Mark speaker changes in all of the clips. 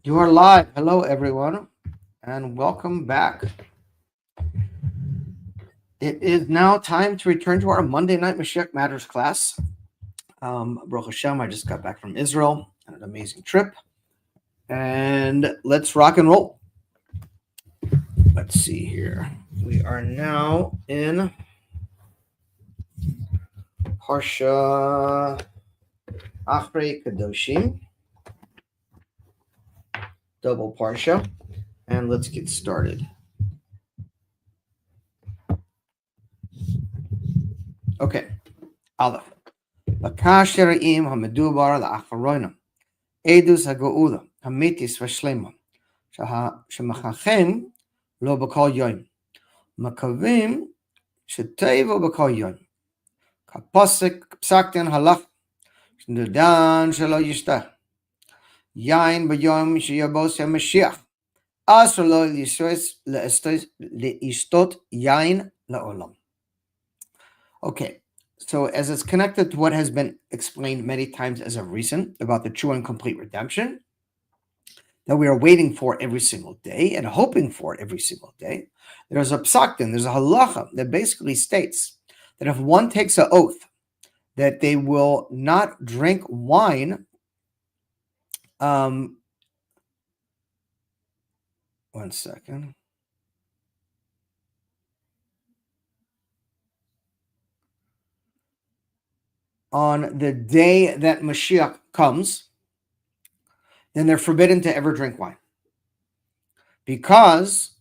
Speaker 1: You are live. Hello, everyone, and welcome back. It is now time to return to our Monday night Moshiach Matters class. Baruch Hashem, I just got back from Israel on an amazing trip, and let's rock and roll. Let's see here. We are now in Parsha Achrei Kadoshim, double Parsha, and let's get started. Okay, Aleph. Lakasher im hamedubar la'acharoinam. Edus hagouda hamitis v'shlema. Shemachachem lo b'kol yoim. Makavim shetevo b'kol yoim. Kapasik psakten halach. Shnudan shelo yishtah. Yain b'yom sheyabos HaMashiach. Asr lo le'ishtot yain la'olam. Okay, so as it's connected to what has been explained many times as of recent about the true and complete redemption that we are waiting for every single day and hoping for every single day, there's a psaktin, there's a halacha that basically states that if one takes an oath that they will not drink wine, one second. On the day that Mashiach comes, then they're forbidden to ever drink wine. Because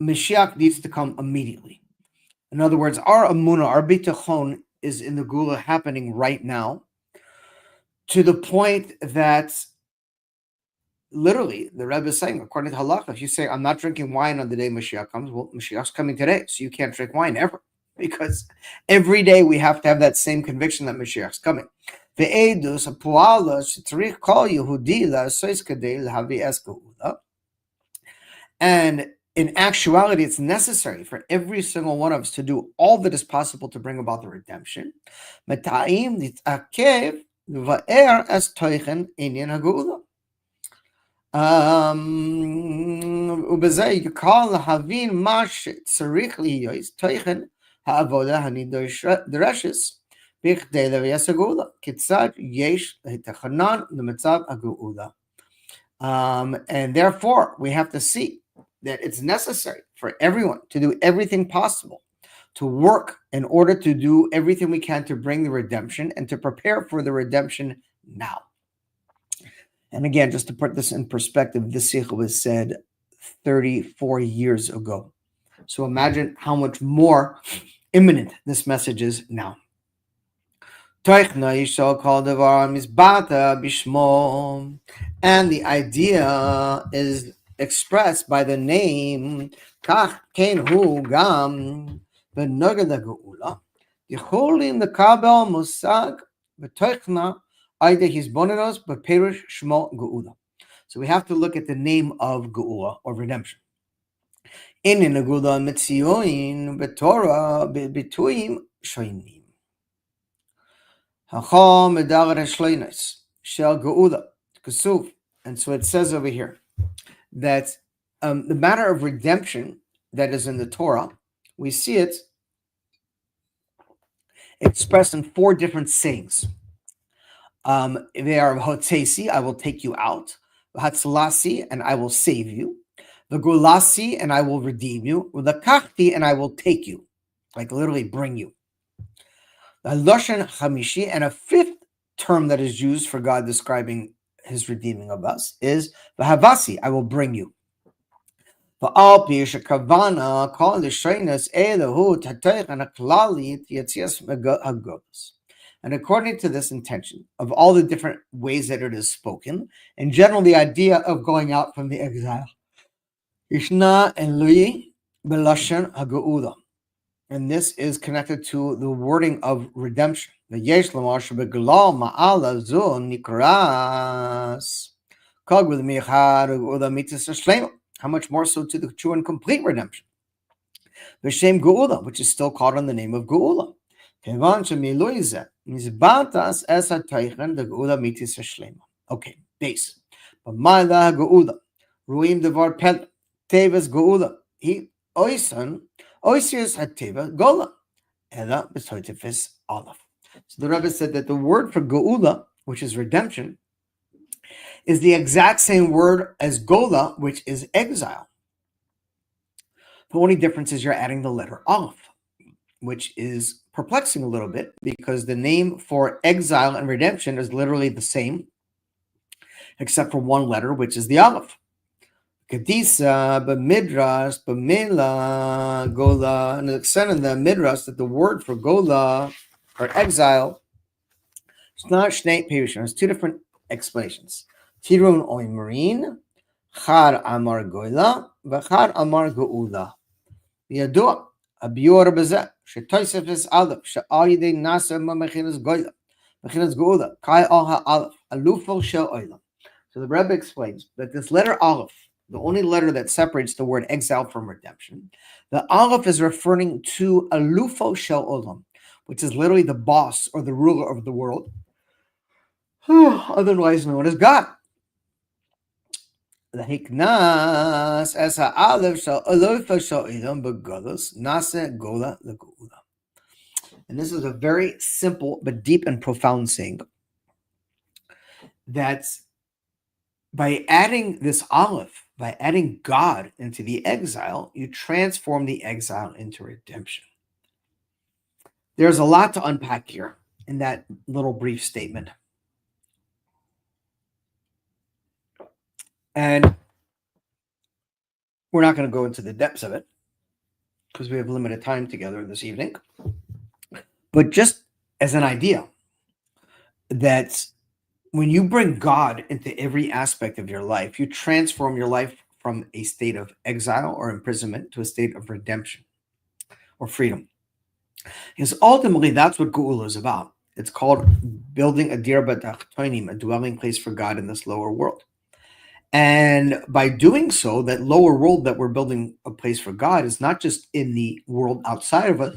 Speaker 1: Mashiach needs to come immediately. In other words, our amunah, our bitachon is in the gula happening right now, to the point that literally the Rebbe is saying, according to halakha, if you say, I'm not drinking wine on the day Mashiach comes, well, Mashiach's coming today, so you can't drink wine ever. Because every day we have to have that same conviction that Mashiach's coming. And in actuality, it's necessary for every single one of us to do all that is possible to bring about the redemption. ובזה יקל להבין מה שצריך להיות תוכן העבודה הנדרשת בכדי להביא הגאולה. כיצד יש לתכנן למצב הגאולה. And therefore, we have to see that it's necessary for everyone to do everything possible to work in order to do everything we can to bring the redemption and to prepare for the redemption now. And again, just to put this in perspective, this sikha was said 34 years ago. So imagine how much more imminent this message is now. And the idea is expressed by the name כך כן הוא גם בנוגע לגאולה. יכולים לקבל מושג בתוכנה על ידי הסבוננות בפירוש שמו גאולה. So we have to look at the name of Geula or redemption. In הגאולה מציעים בתורה בביטויים שונים. Hacham medavar hashleinos shel geula kasuv, and so it says over here that the matter of redemption that is in the Torah, we see it expressed in 4 different sayings. They are hotzesi, I will take you out; hatzlasi, and I will save you; v'gulasi, and I will redeem you; v'lakachti, and I will take you, like literally bring you. The Loshen Chamishi, and a 5th term that is used for God describing his redeeming of us is V'havasi, I will bring you. And according to this intention of all the different ways that it is spoken, in general, the idea of going out from the exile, Ishna and Lui Beloshen Hagaulah. And this is connected to the wording of redemption. How much more so to the true and complete redemption? V'shem Geula, which is still called on the name of Geula. Okay, base. B'mayla geula. Ruim devar pel. Tevas geula. He oisan. Oisius hateva gola. Ela b'soitifis aleph. So the Rebbe said that the word for geula, which is redemption, is the exact same word as gola, which is exile. The only difference is you're adding the letter aleph, which is perplexing a little bit because the name for exile and redemption is literally the same, except for one letter, which is the aleph. Kadisa, b'midrash, b'mela, gola, and it's said in the midrash that the word for gola or exile, it's not shnei perushim. There's two different explanations. Tirun oimrin, chad amar gola, v'chad amar geula. ידוע, הביור בזה, שתוספס א', שעל ידי נאסר מבחינת גאולה, מבחינת גאולה, kai al ha'alef, alufal shel olam. So the Rebbe explains that this letter aleph, the only letter that separates the word exile from redemption, the aleph is referring to alufal shel olam, which is literally the boss or the ruler of the world, otherwise known as God. Lahiknas as ha'alef shel alufal shel olam begalus nase gola legeula. And this is a very simple but deep and profound saying that by adding this aleph, by adding God into the exile, you transform the exile into redemption. There's a lot to unpack here in that little brief statement. And we're not going to go into the depths of it because we have limited time together this evening. But just as an idea that when you bring God into every aspect of your life, you transform your life from a state of exile or imprisonment to a state of redemption or freedom. Because ultimately, that's what Geula is about. It's called building a dir b'tachtonim, a dwelling place for God in this lower world. And by doing so, that lower world that we're building a place for God is not just in the world outside of us,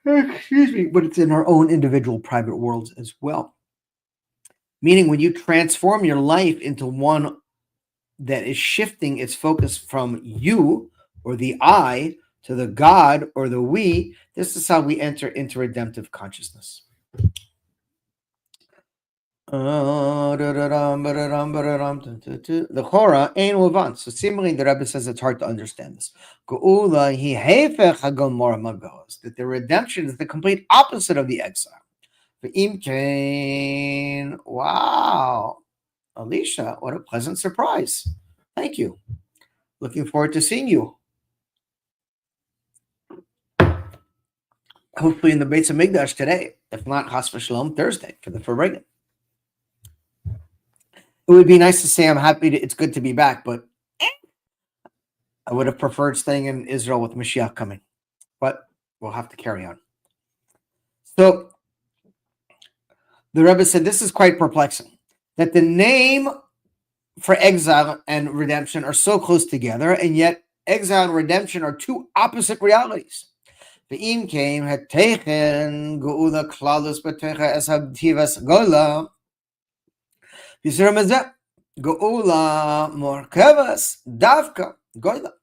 Speaker 1: but it's in our own individual private worlds as well. Meaning when you transform your life into one that is shifting its focus from you or the I to the God or the we, this is how we enter into redemptive consciousness. The Chora ain't Levan. So seemingly the Rebbe says it's hard to understand this. That the redemption is the complete opposite of the exile. Wow. Alicia, what a pleasant surprise. Thank you. Looking forward to seeing you. Hopefully in the Beit HaMikdash today. If not, Chas v'Shalom Thursday for the Farbrengen. It would be nice to say I'm happy it's good to be back, but I would have preferred staying in Israel with Moshiach coming. But we'll have to carry on. So the Rebbe said this is quite perplexing. That the name for exile and redemption are so close together, and yet exile and redemption are two opposite realities. Ve'im came heteichen geula klalus b'teicha es habtivas gola. Yisur mezeh geula morkevas davka gola.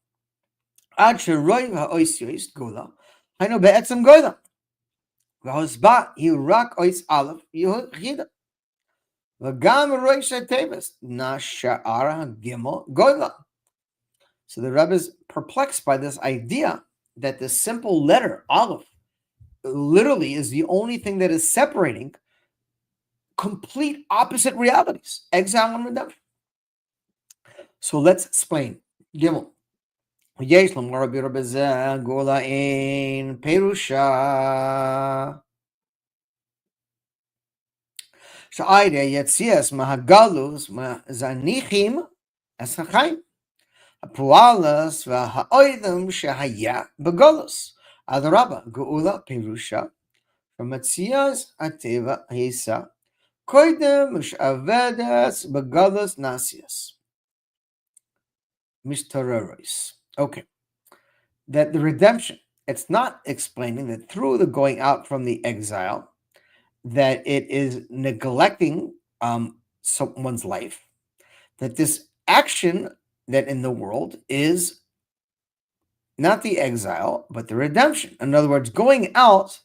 Speaker 1: Ad sheroiv ha'ois gola hainu be'etzem gola. V'hosba hi rak ois aleph yechida. V'gam roish ha'teves nasha'ara gimel gola. So the Rebbe is perplexed by this idea that the simple letter aleph literally is the only thing that is separating complete opposite realities, exile and redemption. So let's explain. Gimel. Yesh l'mar Rabbi Rebbe gola ein perusha sha'ayde yetzias mahagalus ma'zanichim es ha'chaim. הפועלס והאוידם שהיה בגולוס. אדרבה, גאולה פירושה, ומציאז הטבע היסה, קודם משעבדס בגולוס נסיאס. משתררויס. Okay. That the redemption, it's not explaining that through the going out from the exile, that it is neglecting someone's life, that this action that in the world is not the exile, but the redemption. In other words, going out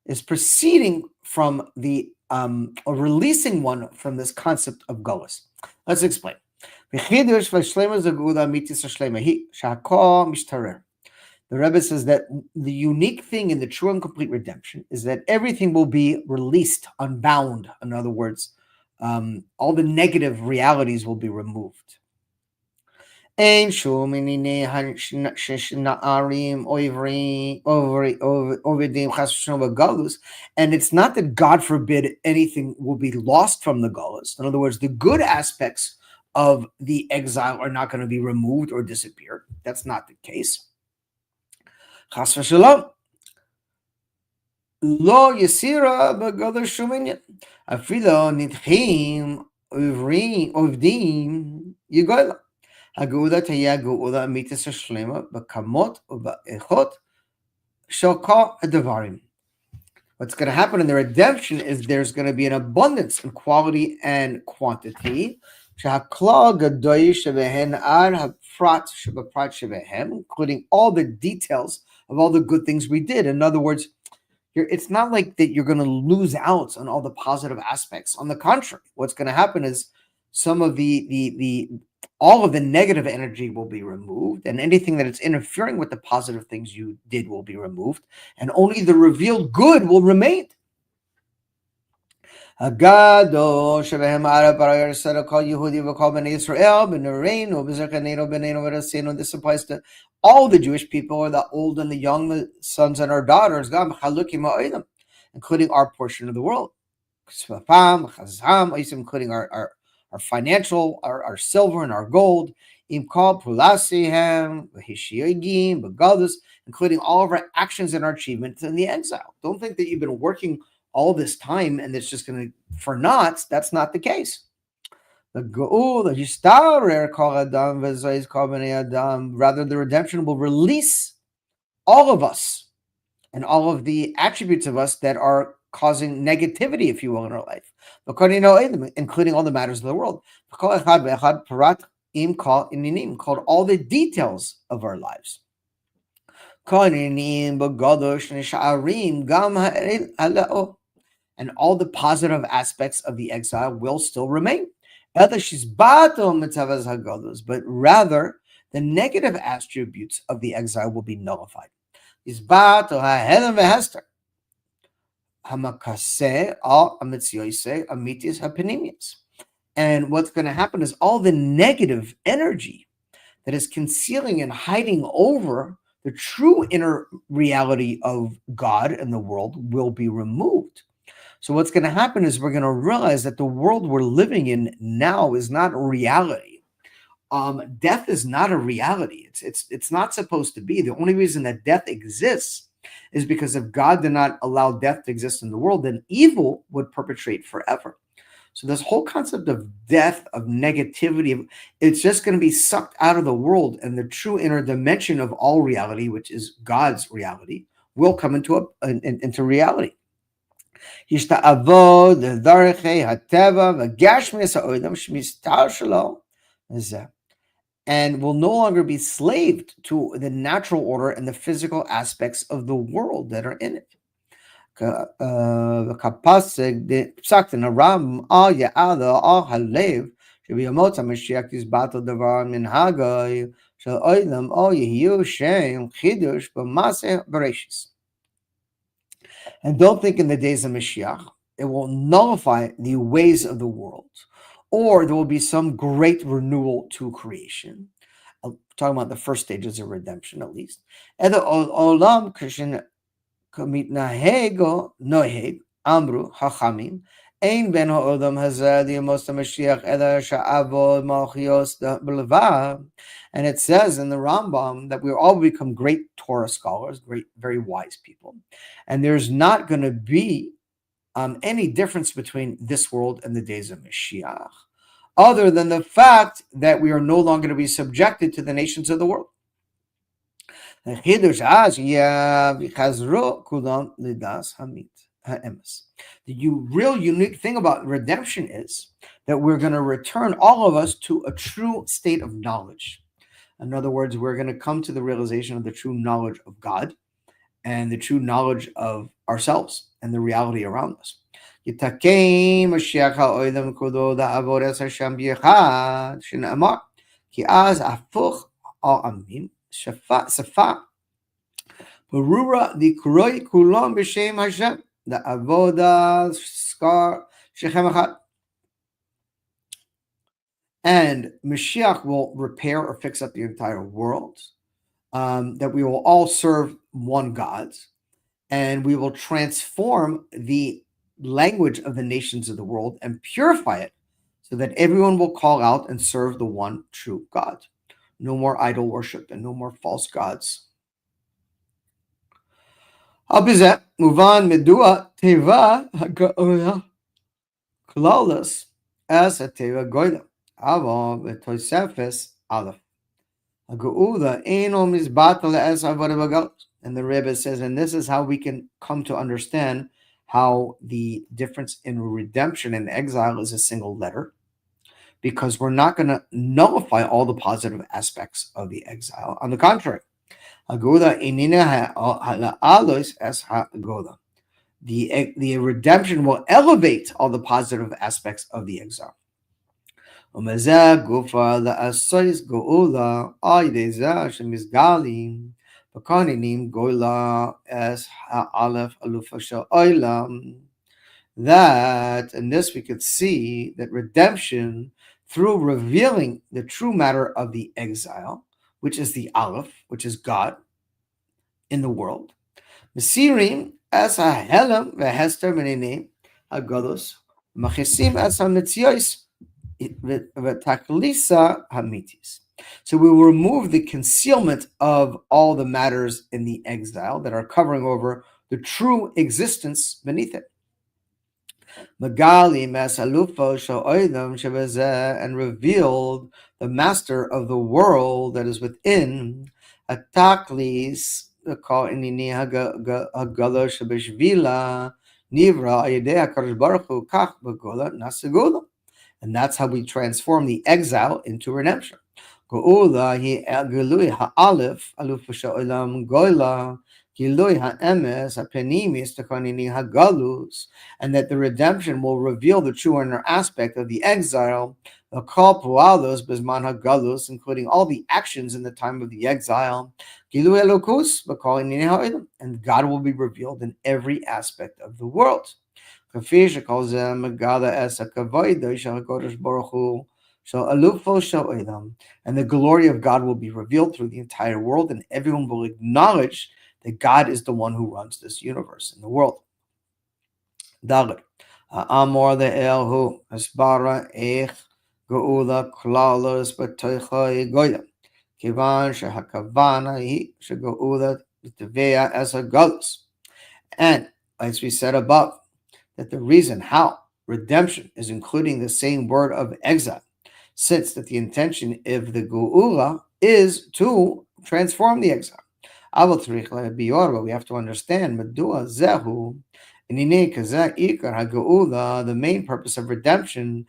Speaker 1: is proceeding from the or releasing one from this concept of galus. Let's explain. The Rebbe says that the unique thing in the true and complete redemption is that everything will be released, unbound. In other words, all the negative realities will be removed. And it's not that, God forbid, anything will be lost from the galus. In other words, the good aspects of the exile are not going to be removed or disappear. That's not the case. Chas v'shalom. Lo yisira b'galus shum inyan. Afilo nidchim uvdim yigoyla. הגאולה תהיה גאולה אמיתית ושלמה בכמות ובאיכות של כל הדברים. What's going to happen in the redemption is there's going to be an abundance in quality and quantity. שהכלל גדול שבהן עד הפרט שבפרט שבהם, including all the details of all the good things we did. In other words, it's not like that you're going to lose out on all the positive aspects. On the contrary, what's going to happen is some of all of the negative energy will be removed, and anything that is interfering with the positive things you did will be removed, and only the revealed good will remain. This applies to all the Jewish people, the old and the young, the sons and our daughters, including our portion of the world, including our financial, our silver and our gold, including all of our actions and our achievements in the exile. Don't think that you've been working all this time and it's just going to for naught. That's not the case. Rather, the redemption will release all of us and all of the attributes of us that are causing negativity, if you will, in our life, including all the matters of the world. Called all the details of our lives. And all the positive aspects of the exile will still remain. But rather, the negative attributes of the exile will be nullified. And what's going to happen is all the negative energy that is concealing and hiding over the true inner reality of God and the world will be removed. So what's going to happen is we're going to realize that the world we're living in now is not a reality. Death is not a reality. It's not supposed to be. The only reason that death exists is because if God did not allow death to exist in the world, then evil would perpetrate forever. So this whole concept of death, of negativity, it's just going to be sucked out of the world, and the true inner dimension of all reality, which is God's reality, will come into reality. And will no longer be slaved to the natural order and the physical aspects of the world that are in it. And don't think in the days of Mashiach, it will nullify the ways of the world, or there will be some great renewal to creation. I'm talking about the first stages of redemption, at least. Amru Hachamim. Ein ben ha'odam hazeh liyamos Mashiach ela sha'avod malchios b'levav. And it says in the Rambam that we all become great Torah scholars, great, very wise people. And there's not going to be any difference between this world and the days of Mashiach, other than the fact that we are no longer to be subjected to the nations of the world. ha'emes. The real unique thing about redemption is that we're going to return all of us to a true state of knowledge. In other words, we're going to come to the realization of the true knowledge of God and the true knowledge of ourselves and the reality around us. יתקן משיח האודם כולו לעבודת השם ביחד, שנאמר, כי אז הפוך העמים שפה ברורה לקרוא כולם בשם השם, לעבודה שכר שכם אחד. And Mashiach will repair or fix up the entire world, that we will all serve one God, and we will transform the language of the nations of the world and purify it so that everyone will call out and serve the one true God. No more idol worship and no more false gods. על פי זה, מובן מדוע טבע הגאולה כלולוס אס הטבע גוילה, אבל בתוספס א', הגאולה אינו מזבט לאס עבודה בגלות. And the Rebbe says, and this is how we can come to understand how the difference in redemption and exile is a single letter, because we're not going to nullify all the positive aspects of the exile. On the contrary, the redemption will elevate all the positive aspects of the exile. That, and this we could see, that redemption, through revealing the true matter of the exile, which is the Aleph, which is God in the world, Mesirim as hahelem vehester menene hagadus machisim as hametzios v'taklisa hamitis. So we will remove the concealment of all the matters in the exile that are covering over the true existence beneath it. Magali Masalufo Sho'oidam Shabazeh, and revealed the master of the world that is within, Ataklis, the call inini hagalo shabashvila, Nivra Ayedea Kadosh Baruch Hu Kach Bagola Nasagula. And that's how we transform the exile into redemption. Go'ula hi Gilui ha'alef, aluf sha'olam goila, Gilui ha'emes, ha'penimis, tekonini ha'galus, and that the redemption will reveal the true inner aspect of the exile, the kol pualos bezman ha'galus, including all the actions in the time of the exile, Gilui elokus, b'kolinini ha'olam, and God will be revealed in every aspect of the world. And the glory of God will be revealed through the entire world, and everyone will acknowledge that God is the one who runs this universe and the world. Amor le'elhu asbara ech geula klalos b'toicha goyim kivan shehakavana hi shegeula b'tevea as a galus. And as we said above, that the reason how redemption is including the same word of exile, since that the intention of the geula is to transform the exile. But we have to understand the main purpose of redemption.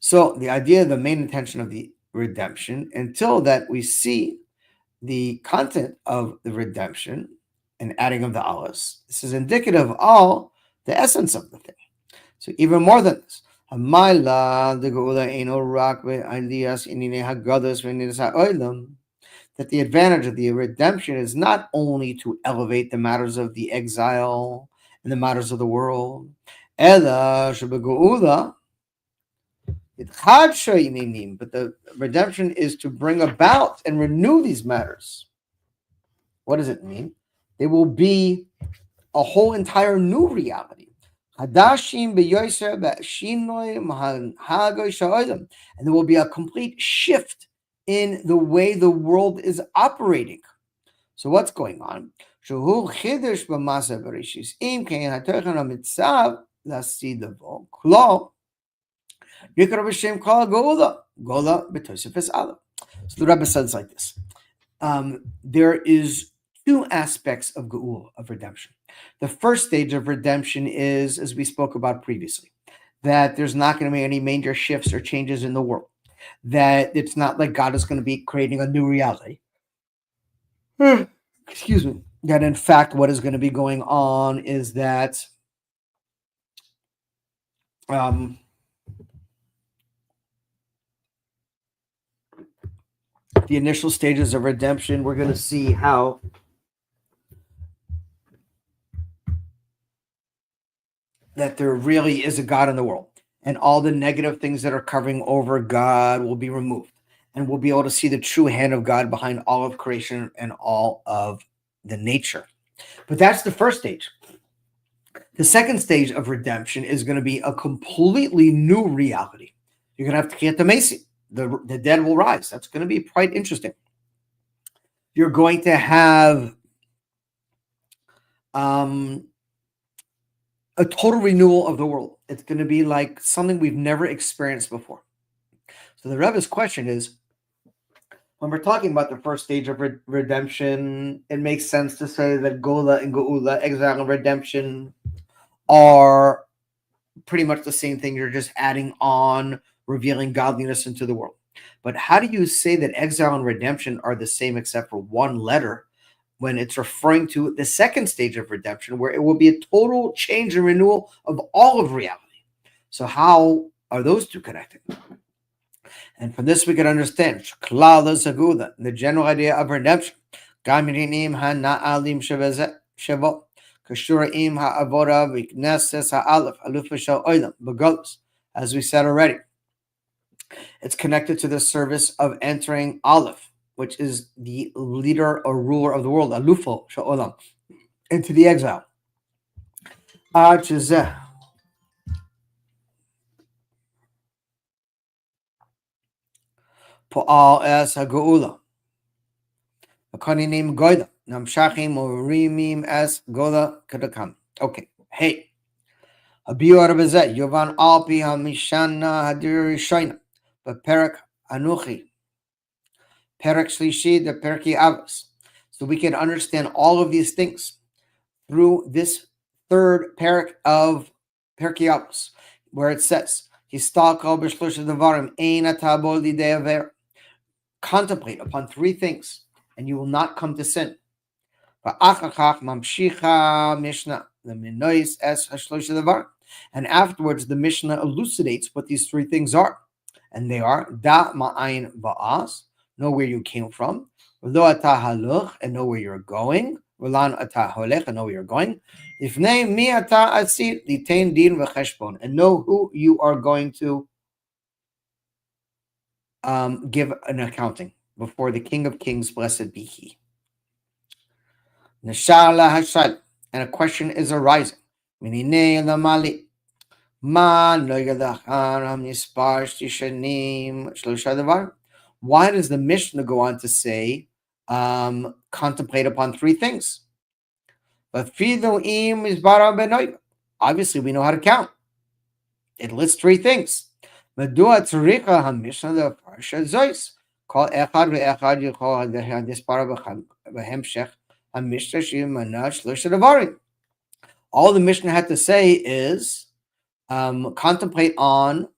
Speaker 1: So the idea, the main intention of the redemption, until that we see the content of the redemption and adding of the alas, this is indicative of all the essence of the thing. So even more than this, that the advantage of the redemption is not only to elevate the matters of the exile and the matters of the world, but the redemption is to bring about and renew these matters. What does it mean? They will be a whole entire new reality. And there will be a complete shift in the way the world is operating. So what's going on? So the Rebbe says like this. There is two aspects of Geula, of redemption. The first stage of redemption is, as we spoke about previously, that there's not going to be any major shifts or changes in the world, that it's not like God is going to be creating a new reality. Excuse me. That in fact, what is going to be going on is that the initial stages of redemption, we're going to see how that there really is a God in the world, and all the negative things that are covering over God will be removed, and we'll be able to see the true hand of God behind all of creation and all of the nature. But that's the first stage. The second stage of redemption is going to be a completely new reality. You're going to have to get the Macy. The dead will rise. That's going to be quite interesting. You're going to have a total renewal of the world. It's going to be like something we've never experienced before. So the Rebbe's question is, when we're talking about the first stage of redemption, it makes sense to say that Gola and Geula, exile and redemption, are pretty much the same thing. You're just adding on, revealing godliness into the world. But how do you say that exile and redemption are the same except for one letter when it's referring to the second stage of redemption, where it will be a total change and renewal of all of reality? So how are those two connected? And from this we can understand the general idea of redemption. As we said already, it's connected to the service of entering Aleph, which is the leader or ruler of the world, Alufo Sha'olam, into the exile. Po'al es ha'geula. Akaninim goida. Namshachim urimim es gola kadakam. Okay. Hey. Habior bezet. Yovan alpi hamishana hadir shaina. Beperek anuchi. Perek shlishi the perki avos. So we can understand all of these things through this third perek of Perki Avos, where it says, contemplate upon three things, and you will not come to sin. And afterwards, the Mishnah elucidates what these three things are. And they are, da ma'ayin ba'as, know where you came from, lo atah haluch, and know where you're going, v'lan atah holech, and know where you're going, ifnei mi atah asir, litain din v'cheshbon, and know who you are going to give an accounting before the King of Kings, blessed be He. Neshala hashal, and a question is arising. Minine lamali. Why does the Mishnah go on to say, contemplate upon three things? Obviously, we know how to count. It lists three things. All the Mishnah had to say is, contemplate on,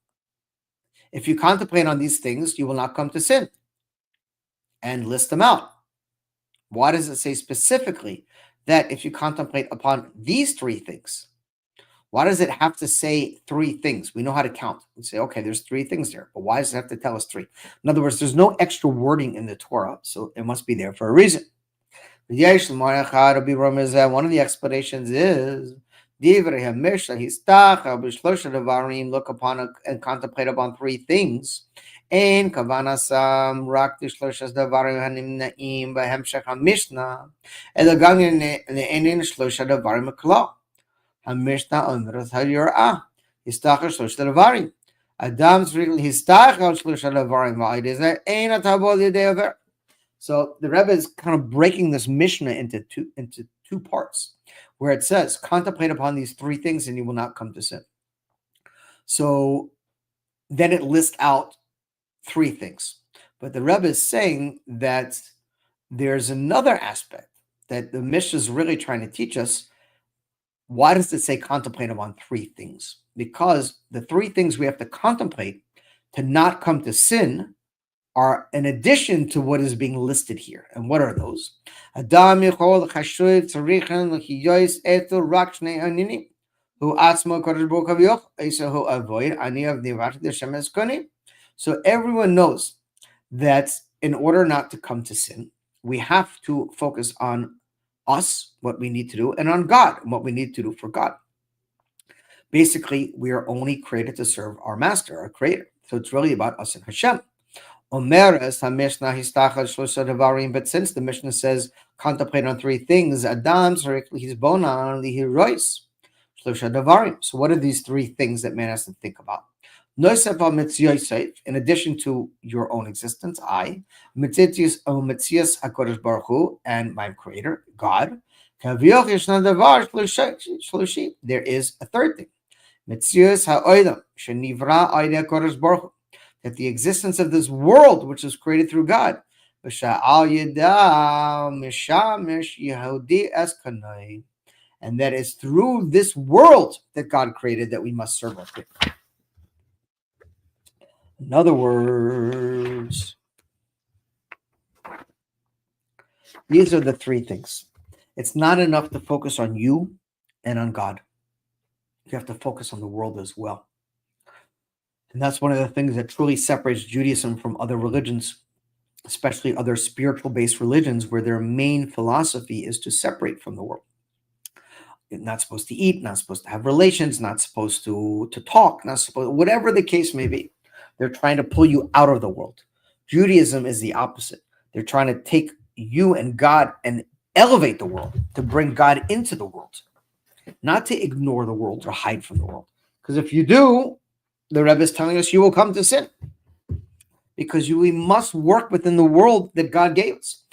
Speaker 1: if you contemplate on these things, you will not come to sin, and list them out. Why does it say specifically that if you contemplate upon these three things? Why does it have to say three things? We know how to count. We say, okay, there's three things there, but why does it have to tell us three? In other words, there's no extra wording in the Torah, so it must be there for a reason. One of the explanations is, look upon and contemplate upon three things. And kavanasam rak dishloshas davarim hanimnaim behemshech hamishna elagam ne'enin shlosha davarim kla hamishna omras hayirah histachar shlosha davarim adam tzrich histachar shlosha davarim va'idezeh ein atabol yedei aver. So the Rebbe is kind of breaking this Mishnah into two parts, where it says, contemplate upon these three things and you will not come to sin. So then it lists out three things. But the Rebbe is saying that there's another aspect that the Mishnah is really trying to teach us. Why does it say contemplate on three things? Because the three things we have to contemplate to not come to sin are in addition to what is being listed here. And what are those? Adam yichol chashuv tzarichen l'chiyois etu rak shnei aninim. Hu atzmo kodesh baruch havioch esahu avoid ani of nivat d'Hashem eskoni. So everyone knows that in order not to come to sin, we have to focus on us, what we need to do, and on God, and what we need to do for God. Basically, we are only created to serve our master, our creator. So it's really about us and Hashem. But since the Mishnah says contemplate on three things, Adam, so what are these three things that man has to think about? In addition to your own existence, I, and my creator, God, there is a third thing. That the existence of this world, which is created through God, and that is through this world that God created that we must serve Him. In other words, these are the three things. It's not enough to focus on you and on God. You have to focus on the world as well. And that's one of the things that truly separates Judaism from other religions, especially other spiritual-based religions, where their main philosophy is to separate from the world. You're not supposed to eat, not supposed to have relations, not supposed to talk, not supposed, whatever the case may be. They're trying to pull you out of the world. Judaism is the opposite. They're trying to take you and God and elevate the world, to bring God into the world, not to ignore the world or hide from the world. Because if you do, the Rebbe is telling us you will come to sin, because we must work within the world that God gave us.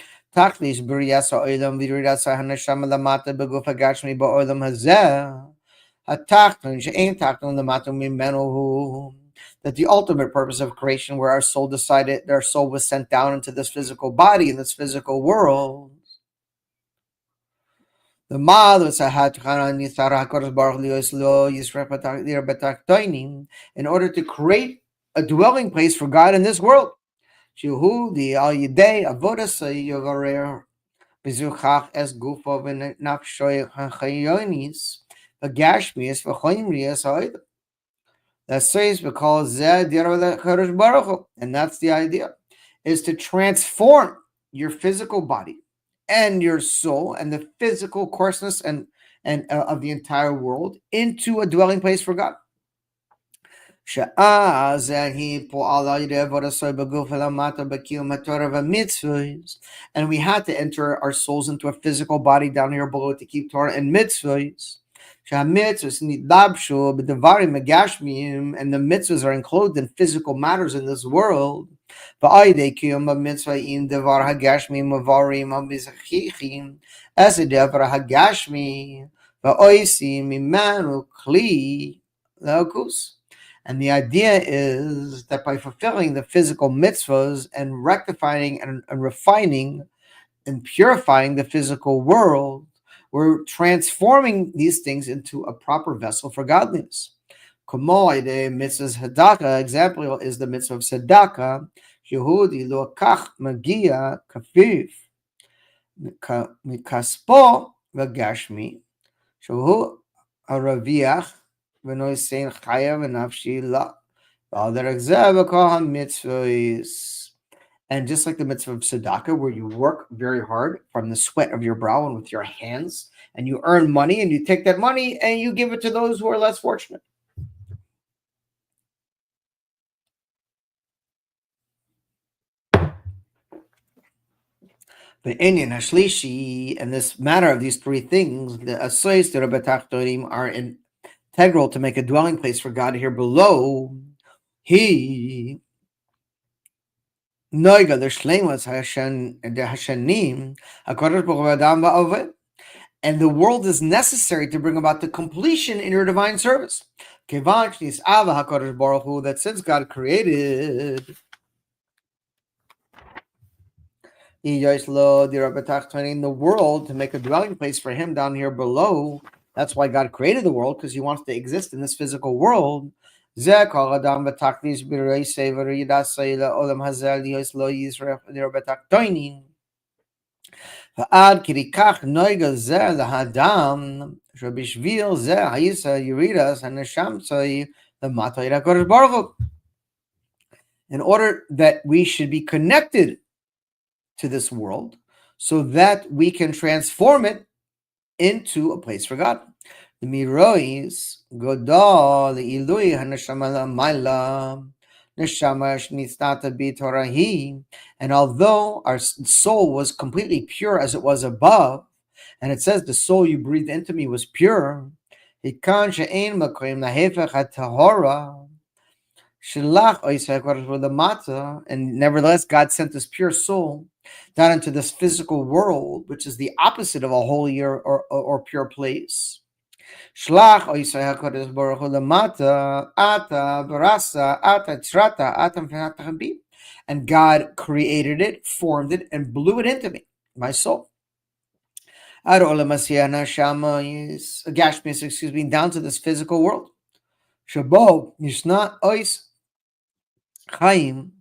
Speaker 1: That the ultimate purpose of creation, where our soul was sent down into this physical body, in this physical world. The in order to create a dwelling place for God in this world. That says because and that's the idea, is to transform your physical body and your soul and the physical coarseness and of the entire world into a dwelling place for God. And we had to enter our souls into a physical body down here below to keep Torah and mitzvahs. And the mitzvahs are enclosed in physical matters in this world. And the idea is that by fulfilling the physical mitzvahs and rectifying and refining and purifying the physical world, we're transforming these things into a proper vessel for godliness. The mitzvah's hadaka example is the mitzvah of tzedakah. Yehudi lo kach magia kafif mikaspo v'gashmi shehu haraviach v'noisein chaya v'nafshi la v'alder exeh v'kol mitzvahs. And just like the mitzvah of tzedakah, where you work very hard from the sweat of your brow and with your hands, and you earn money, and you take that money and you give it to those who are less fortunate. The Inyan Hashlishi, and this matter of these three things, the Asayis, the Rebbe Tachtonim, are integral to make a dwelling place for God here below. He Noiga the Shleimas Hashan the Hashanim HaKadosh Baruch Hu Adam Ba'oved. And the world is necessary to bring about the completion in your divine service. Kevan Shnis Ava HaKadosh Baruch Hu, that since God created In the world to make a dwelling place for him down here below. That's why God created the world, because he wants to exist in this physical world. ועד כי כך נויגל זה להאדם, שבשביל זה היסה ירידס הנשמצוי למטה אל הקדוש ברוך הוא. In order that we should be connected to this world, so that we can transform it into a place for God. The mirois godol ilui haneshama la'mayla neshama shnistata b'torahi. And although our soul was completely pure as it was above, and it says the soul you breathed into me was pure, hikan she'ein makom lahefech hatahora. And nevertheless, God sent this pure soul down into this physical world, which is the opposite of a holy or pure place. And God created it, formed it, and blew it into me, my soul. Down to this physical world. Shabo Yishna Ois Chaim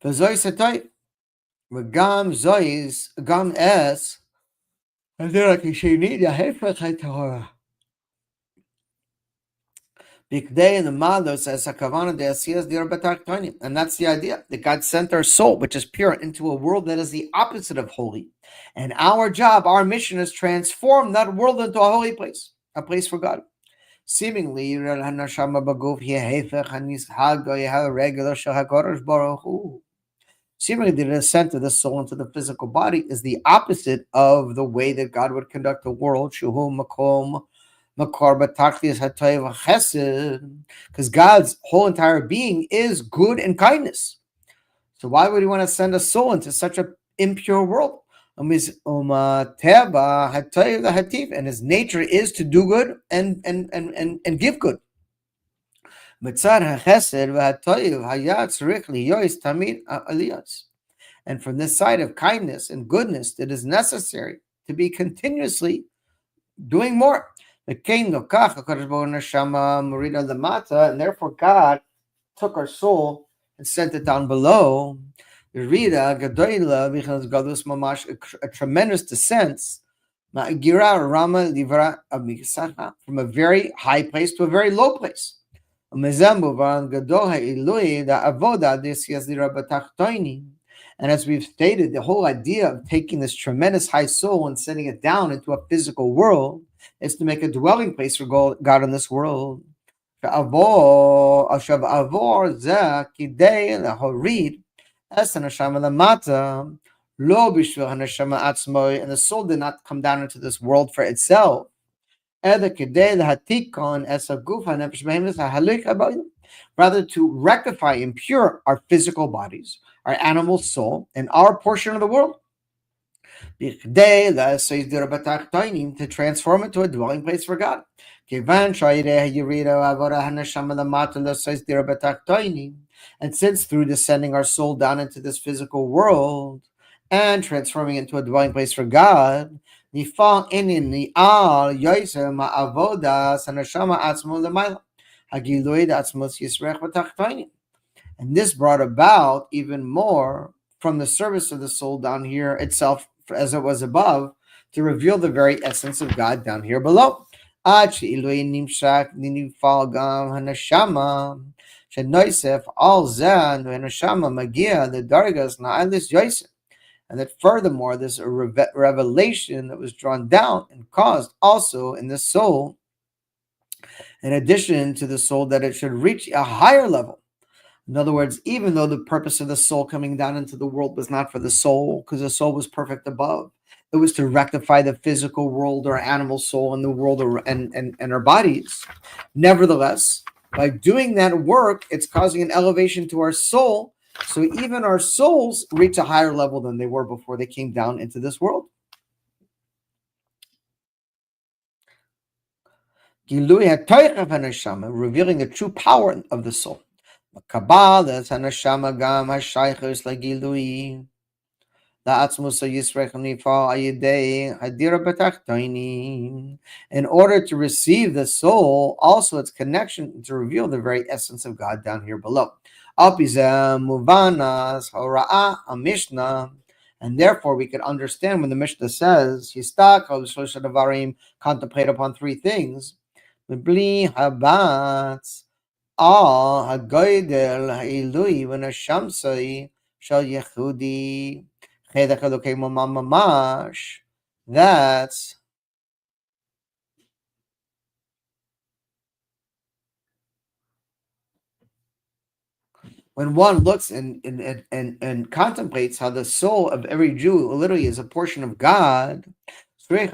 Speaker 1: V'Zois Hatayv V'Gam Zois Gam Es Adira Kishini Yahefech HaTorah Bikdei in the Mother says Hakavana de Asiyas Dir Batak Tonim. And that's the idea, that God sent our soul, which is pure, into a world that is the opposite of holy. And our job, our mission is transform that world into a holy place, a place for God. Seemingly, seemingly the descent of the soul into the physical body is the opposite of the way that God would conduct the world, because God's whole entire being is good and kindness. So why would he want to send a soul into such an impure world? And his nature is to do good and give good. And from this side of kindness and goodness, it is necessary to be continuously doing more. And therefore God took our soul and sent it down below. A tremendous descent from a very high place to a very low place. And as we've stated, the whole idea of taking this tremendous high soul and sending it down into a physical world is to make a dwelling place for God in this world. And the soul did not come down into this world for itself, rather to rectify and pure our physical bodies, our animal soul, and our portion of the world, to transform it to a dwelling place for God. And since through descending our soul down into this physical world and transforming it into a dwelling place for God, and this brought about even more from the service of the soul down here itself, as it was above, to reveal the very essence of God down here below. And that furthermore, there's a revelation that was drawn down and caused also in the soul, in addition to the soul, that it should reach a higher level. In other words, even though the purpose of the soul coming down into the world was not for the soul, because the soul was perfect above, it was to rectify the physical world, or animal soul, and the world and our bodies. Nevertheless, by doing that work, it's causing an elevation to our soul, so even our souls reach a higher level than they were before they came down into this world. Revealing the true power of the soul. In order to receive the soul, also its connection to reveal the very essence of God down here below. And therefore, we can understand when the Mishnah says, contemplate upon three things. הגוידל העילוי ונשמסוי של ייחודי חלק אלוקי ממש. That's when one looks and contemplates how the soul of every Jew literally is a portion of God. And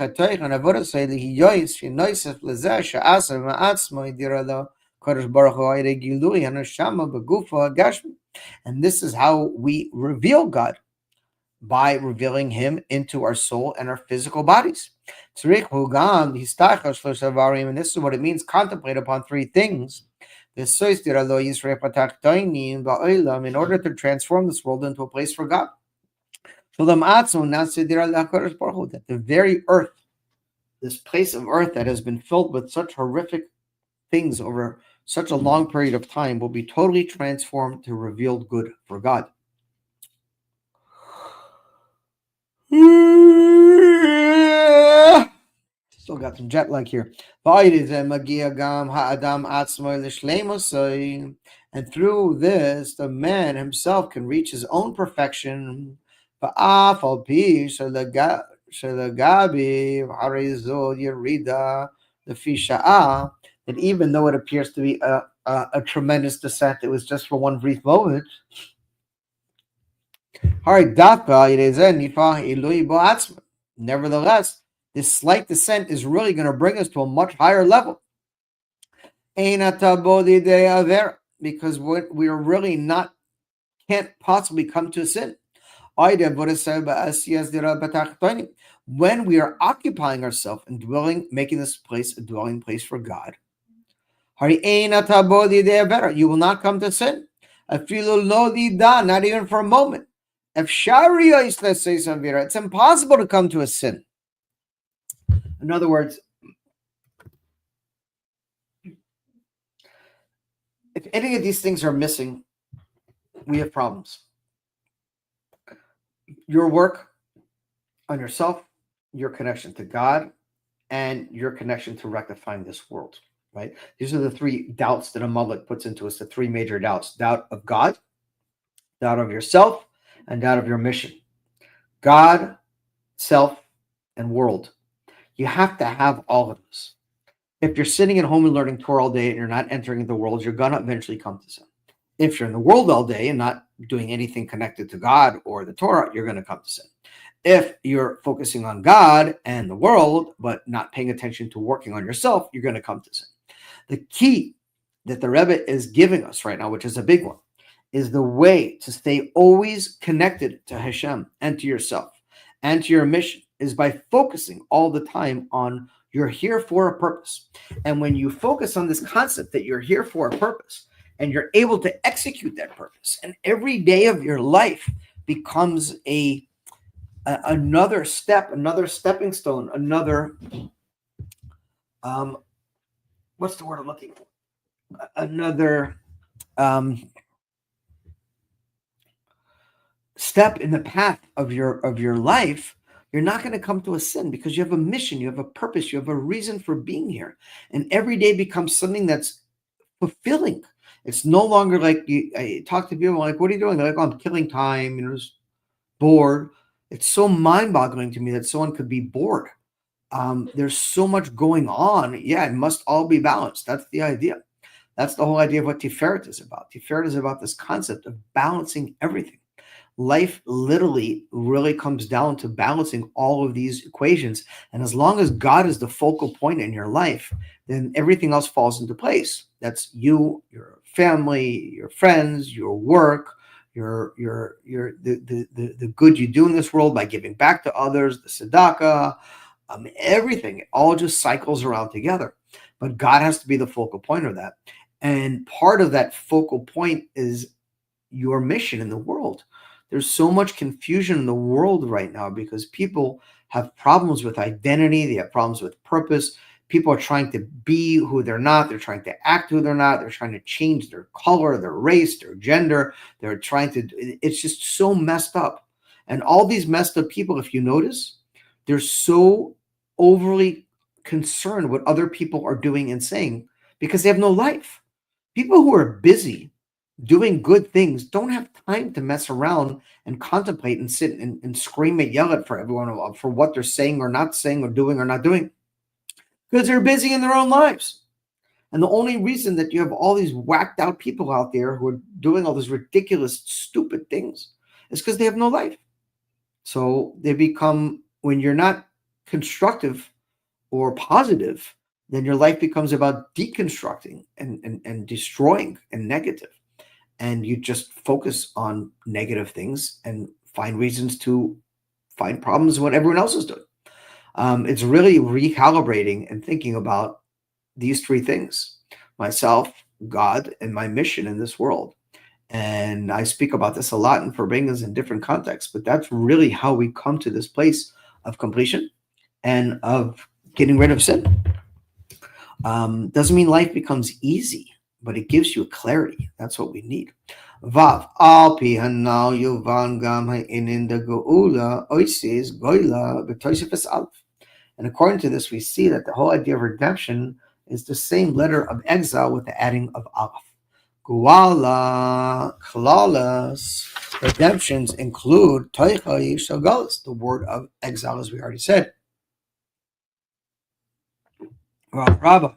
Speaker 1: this is how we reveal God, by revealing him into our soul and our physical bodies. And this is what it means, contemplate upon three things. In order to transform this world into a place for God. That the very earth, this place of earth that has been filled with such horrific things over such a long period of time, will be totally transformed to revealed good for God. Still got some jet lag here. And through this, the man himself can reach his own perfection. That even though it appears to be a tremendous descent, it was just for one brief moment. Nevertheless, this slight descent is really going to bring us to a much higher level. Because we are really can't possibly come to sin. When we are occupying ourselves and making this place a dwelling place for God, you will not come to sin. Not even for a moment. It's impossible to come to a sin. In other words, if any of these things are missing, we have problems. Your work on yourself, your connection to God, and your connection to rectifying this world, right? These are the three doubts that a mullet puts into us, the three major doubts: doubt of God, doubt of yourself, and doubt of your mission. God, self, and world. You have to have all of this. If you're sitting at home and learning Torah all day and you're not entering the world, you're going to eventually come to sin. If you're in the world all day and not doing anything connected to God or the Torah, you're going to come to sin. If you're focusing on God and the world, but not paying attention to working on yourself, you're going to come to sin. The key that the Rebbe is giving us right now, which is a big one, is the way to stay always connected to Hashem and to yourself and to your mission is by focusing all the time on you're here for a purpose. And when you focus on this concept that you're here for a purpose and you're able to execute that purpose, and every day of your life becomes another step, another stepping stone, another, what's the word I'm looking for? Another step in the path of your life, you're not going to come to a sin because you have a mission, you have a purpose, you have a reason for being here. And every day becomes something that's fulfilling. It's no longer like I talk to people like, what are you doing? They're like, oh, I'm killing time, just bored. It's so mind-boggling to me that someone could be bored. There's so much going on. Yeah, it must all be balanced. That's the idea. That's the whole idea of what Tiferet is about. Tiferet is about this concept of balancing everything. Life literally really comes down to balancing all of these equations. And as long as God is the focal point in your life, then everything else falls into place. That's you, your family, your friends, your work, the good you do in this world by giving back to others, the tzedakah, everything. It all just cycles around together. But God has to be the focal point of that. And part of that focal point is your mission in the world. There's so much confusion in the world right now because people have problems with identity, they have problems with purpose. People are trying to be who they're not, they're trying to act who they're not, they're trying to change their color, their race, their gender. They're trying to, it's just so messed up. And all these messed up people, if you notice, they're so overly concerned what other people are doing and saying because they have no life. People who are busy doing good things don't have time to mess around and contemplate and sit and scream and yell at for everyone for what they're saying or not saying or not doing because they're busy in their own lives. And the only reason that you have all these whacked out people out there who are doing all these ridiculous, stupid things is because they have no life. So they become, when you're not constructive or positive, then your life becomes about deconstructing and destroying and negative. And you just focus on negative things and find reasons to find problems in what everyone else is doing. It's really recalibrating and thinking about these three things: myself, God, and my mission in this world. And I speak about this a lot in Farbingas in different contexts, but that's really how we come to this place of completion and of getting rid of sin. Doesn't mean life becomes easy, but it gives you clarity. That's what we need. Vav al pi hanal yuvan gam ha'inin da geula oises goila b'toisifes alf. And according to this, we see that the whole idea of redemption is the same letter of exile with the adding of aleph. Guala, klalas, redemptions include toichai shagalas, the word of exile, as we already said. Rabba,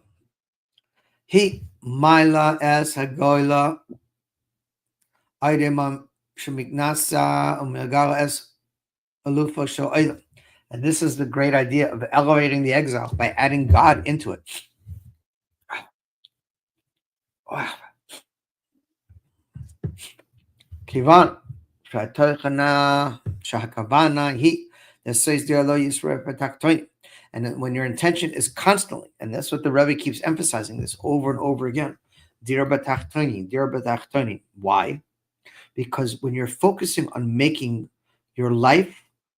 Speaker 1: he maila es hagoila, aidemam shemiknasa umegala es alufa sho'ayla. And this is the great idea of elevating the exile by adding God into it. Kivan, and when your intention is constantly, and that's what the Rebbe keeps emphasizing this over and over again. Why? Because when you're focusing on making your life,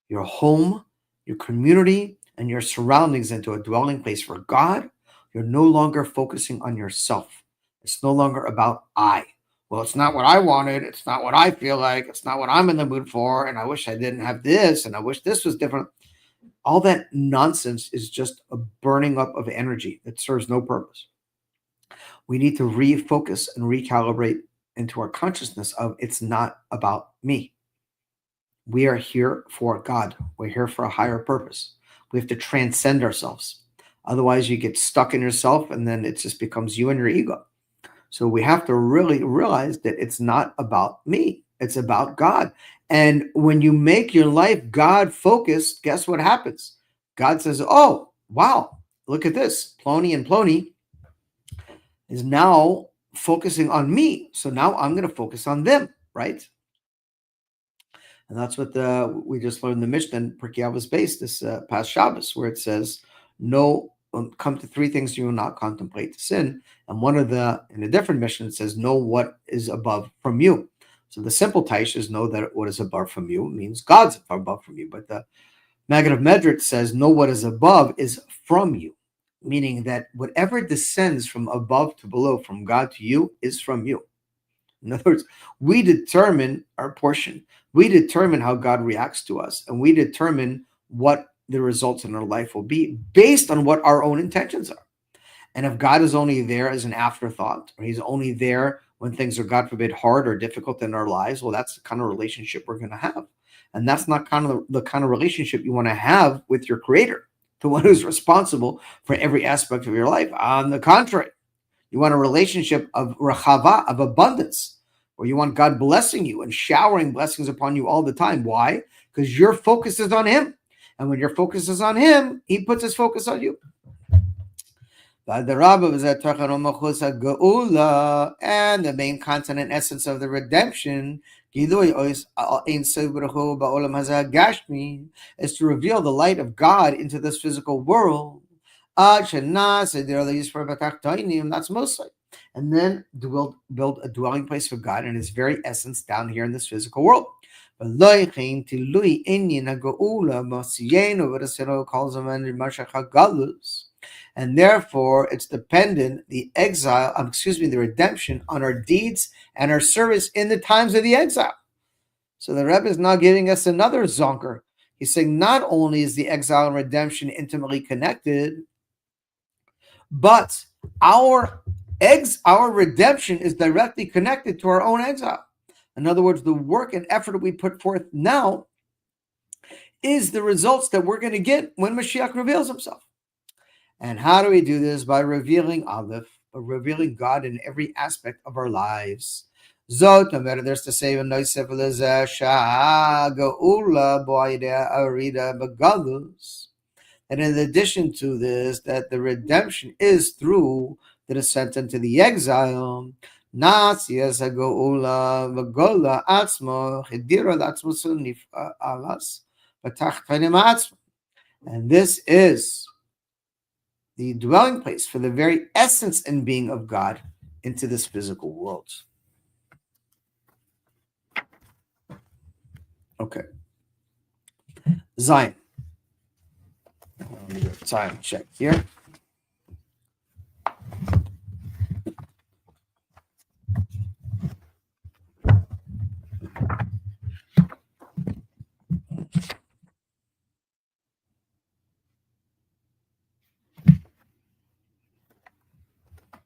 Speaker 1: your home, your community, and your surroundings into a dwelling place for God, you're no longer focusing on yourself. It's no longer about I. Well, it's not what I wanted. It's not what I feel like. It's not what I'm in the mood for. And I wish I didn't have this. And I wish this was different. All that nonsense is just a burning up of energy that serves no purpose. We need to refocus and recalibrate into our consciousness of it's not about me. We are here for God. We're here for a higher purpose. We have to transcend ourselves. Otherwise, you get stuck in yourself and then it just becomes you and your ego. So we have to really realize that it's not about me. It's about God. And when you make your life God focused, guess what happens? God says, oh, wow, look at this. Plony and Plony is now focusing on me. So now I'm going to focus on them, right? And that's what we just learned in the Mishnah in Pirkei Avos Beis this past Shabbos, where it says, no, come to three things you will not contemplate to sin. And one of in a different Mishnah, it says, know what is above from you. So the simple Taish is know that what is above from you means God's above from you. But the Maggid of Medrit says, know what is above is from you, meaning that whatever descends from above to below, from God to you, is from you. In other words, we determine our portion. We determine how God reacts to us, and we determine what the results in our life will be based on what our own intentions are. And if God is only there as an afterthought, or he's only there when things are, God forbid, hard or difficult in our lives, well, that's the kind of relationship we're going to have. And that's not kind of the kind of relationship you want to have with your creator, the one who's responsible for every aspect of your life. On the contrary, you want a relationship of rachava, of abundance, where you want God blessing you and showering blessings upon you all the time. Why? Because your focus is on him. And when your focus is on him, he puts his focus on you. And the main content and essence of the redemption is to reveal the light of God into this physical world. That's mostly. And then build a dwelling place for God in his very essence down here in this physical world. V'loichin tilui inyan ha'geula mosiyenu v'raseno calls him and Moshiach HaGalus. And therefore, it's dependent, the redemption on our deeds and our service in the times of the exile. So the Rebbe is now giving us another zonker. He's saying not only is the exile and redemption intimately connected, but our redemption is directly connected to our own exile. In other words, the work and effort that we put forth now is the results that we're going to get when Mashiach reveals himself. And how do we do this? By revealing Aleph, by revealing God in every aspect of our lives. Zot, there's to say, and in addition to this, that the redemption is through the descent into the exile. And this is the dwelling place for the very essence and being of God into this physical world. Okay. Zion. Zion, check here.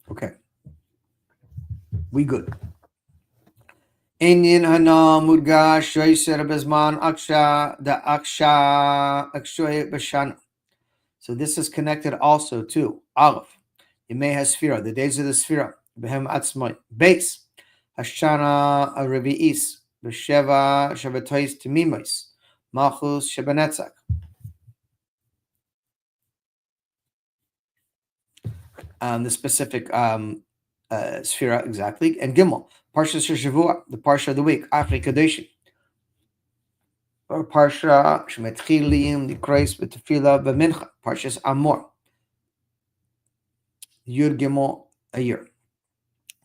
Speaker 1: Okay. We good. Inyan hana mudga shoy serabazman aksha da aksha akshoy bashana. So this is connected also to Aleph, Yemei HaSfira, the days of the Sfira, Behem Atzmoy, Base, Hashana Revi'is, Besheva Shabatois Timimois, Malchus Shebanetzak. The specific Sfira exactly, and Gimel, Parsha Shavua, the Parsha of the week, Afri Kadeshi, or Parsha Shemetchilim, the Christ, Betafila, Bemincha, Parshas Amor, Yud Gimel, a year.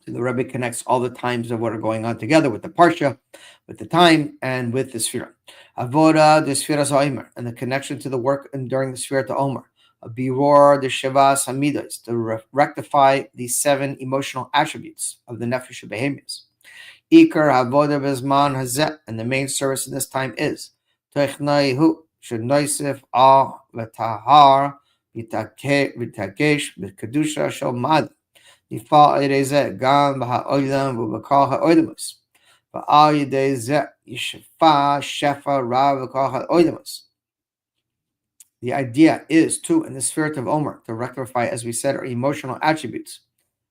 Speaker 1: So the Rebbe connects all the times of what are going on together with the Parsha, with the time, and with the Sfira. Avoda, the Sfira Omer, and the connection to the work and during the Sfira to Omer. A Biror, the Shevas Hamidas, to rectify the 7 emotional attributes of the Nefesh Behemis. Iker Avoda Bezman Hazet, and the main service in this time is Technaihu, Shenoisif Al Vatahar, Vitakesh, Vikadusha Shomad. Nifal Edeze Gam Baha'olam Bubakal Ha'oidamus. Ba'al Yedeze Yishafa Shefa Rav Ha'oidamus. The idea is to, in the spirit of Omer, to rectify, as we said, our emotional attributes.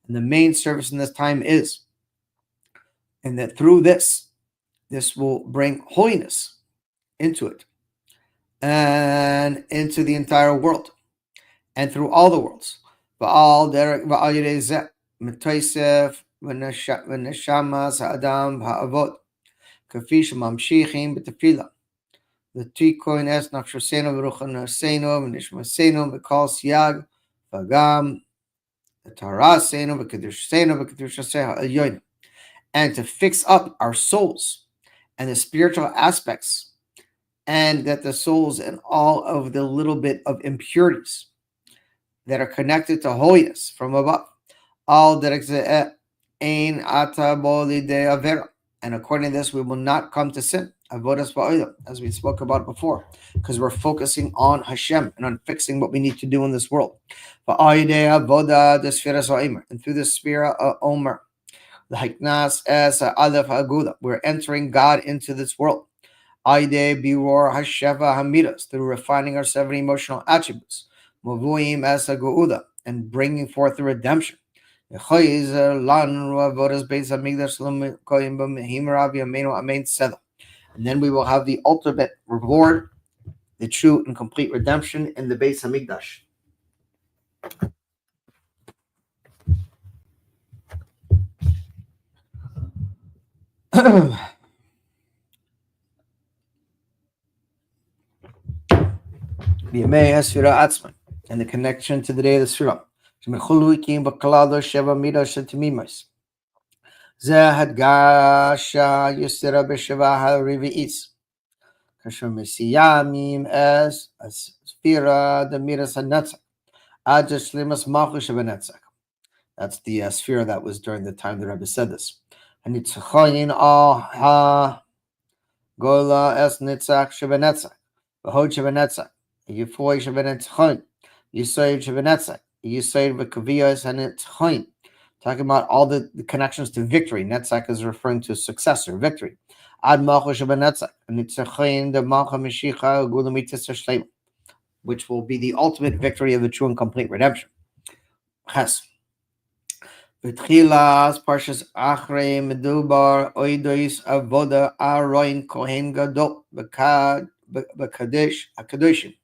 Speaker 1: And the main service in this time is, and that through this will bring holiness into it and into the entire world and through all the worlds. Ba'al derek ba'al yedezeh metoisef v'neshamas ha'adam ha'avot kafi shemamshichim b'tefila l'tikoin es nafshosenu v'ruchanasenu v'nishmasenu v'kol siyag v'gam v'tarasenu v'kedushasenu v'kedushaseh ha'elyonim, and to fix up our souls and the spiritual aspects, and that the souls and all of the little bit of impurities that are connected to holiness from above. All and according to this, we will not come to sin, as we spoke about before, because we're focusing on Hashem and on fixing what we need to do in this world. And through the Sfira of Omer, we're entering God into this world. Through refining our 7 emotional attributes, and bringing forth the redemption. And then we will have the ultimate reward, the true and complete redemption in the Beis Hamikdash. And the connection to the day of the Sfira. זה הדגשה יסתרה בשבע הרביעית. כאשר מסיימים es הספירה דמירס הנצח, עד ששלימוס מלכות שבנצח. That's the sphere that was during the time the Rebbe said this. הניצחון al gola es nitzach shebenetzach, v'hod shebenetzach, yifoy shebenetzachon, yisoid shebenetzach, yisoid v'kaviyos hanitzachon. Talking about all the connections to victory. Netzach is referring to successor, victory. Ad malcha shebenetzach, nitzachon de malcha meshicha gula mitzvah shleim, which will be the ultimate victory of the true and complete redemption. Ches. V'tchilas parshas achrei medubar oidois avoda aroin kohen gadol b'kadesh akadoshim.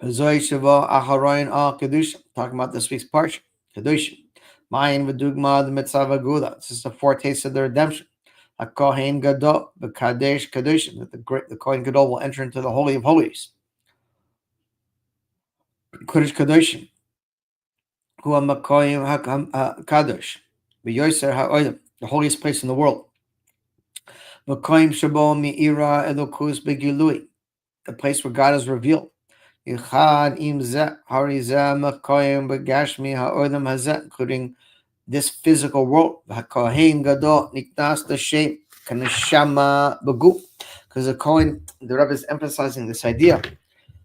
Speaker 1: V'zoi shavo acharoin al kadoshim. Talking about this week's parsha, kadoshim. Mayin v'dugma the mitzvah gula. This is the foretaste of the redemption. A kohen gadol b'kadesh kadoshim. That the kohen gadol will enter into the holy of holies. Kodesh kadoshim. Hu hamakoyim hakadosh, v'yoser ha'olam, the holiest place in the world. Makoyim shabo mi'ira elokus begilui, the place where God is revealed. Yichad im zeh harizeh makoyim begashmi ha'olam hazeh, including this physical world. V'hakohen gadol niknas l'shem kaneshama beguf, because the Kohen, the Rebbe is emphasizing this idea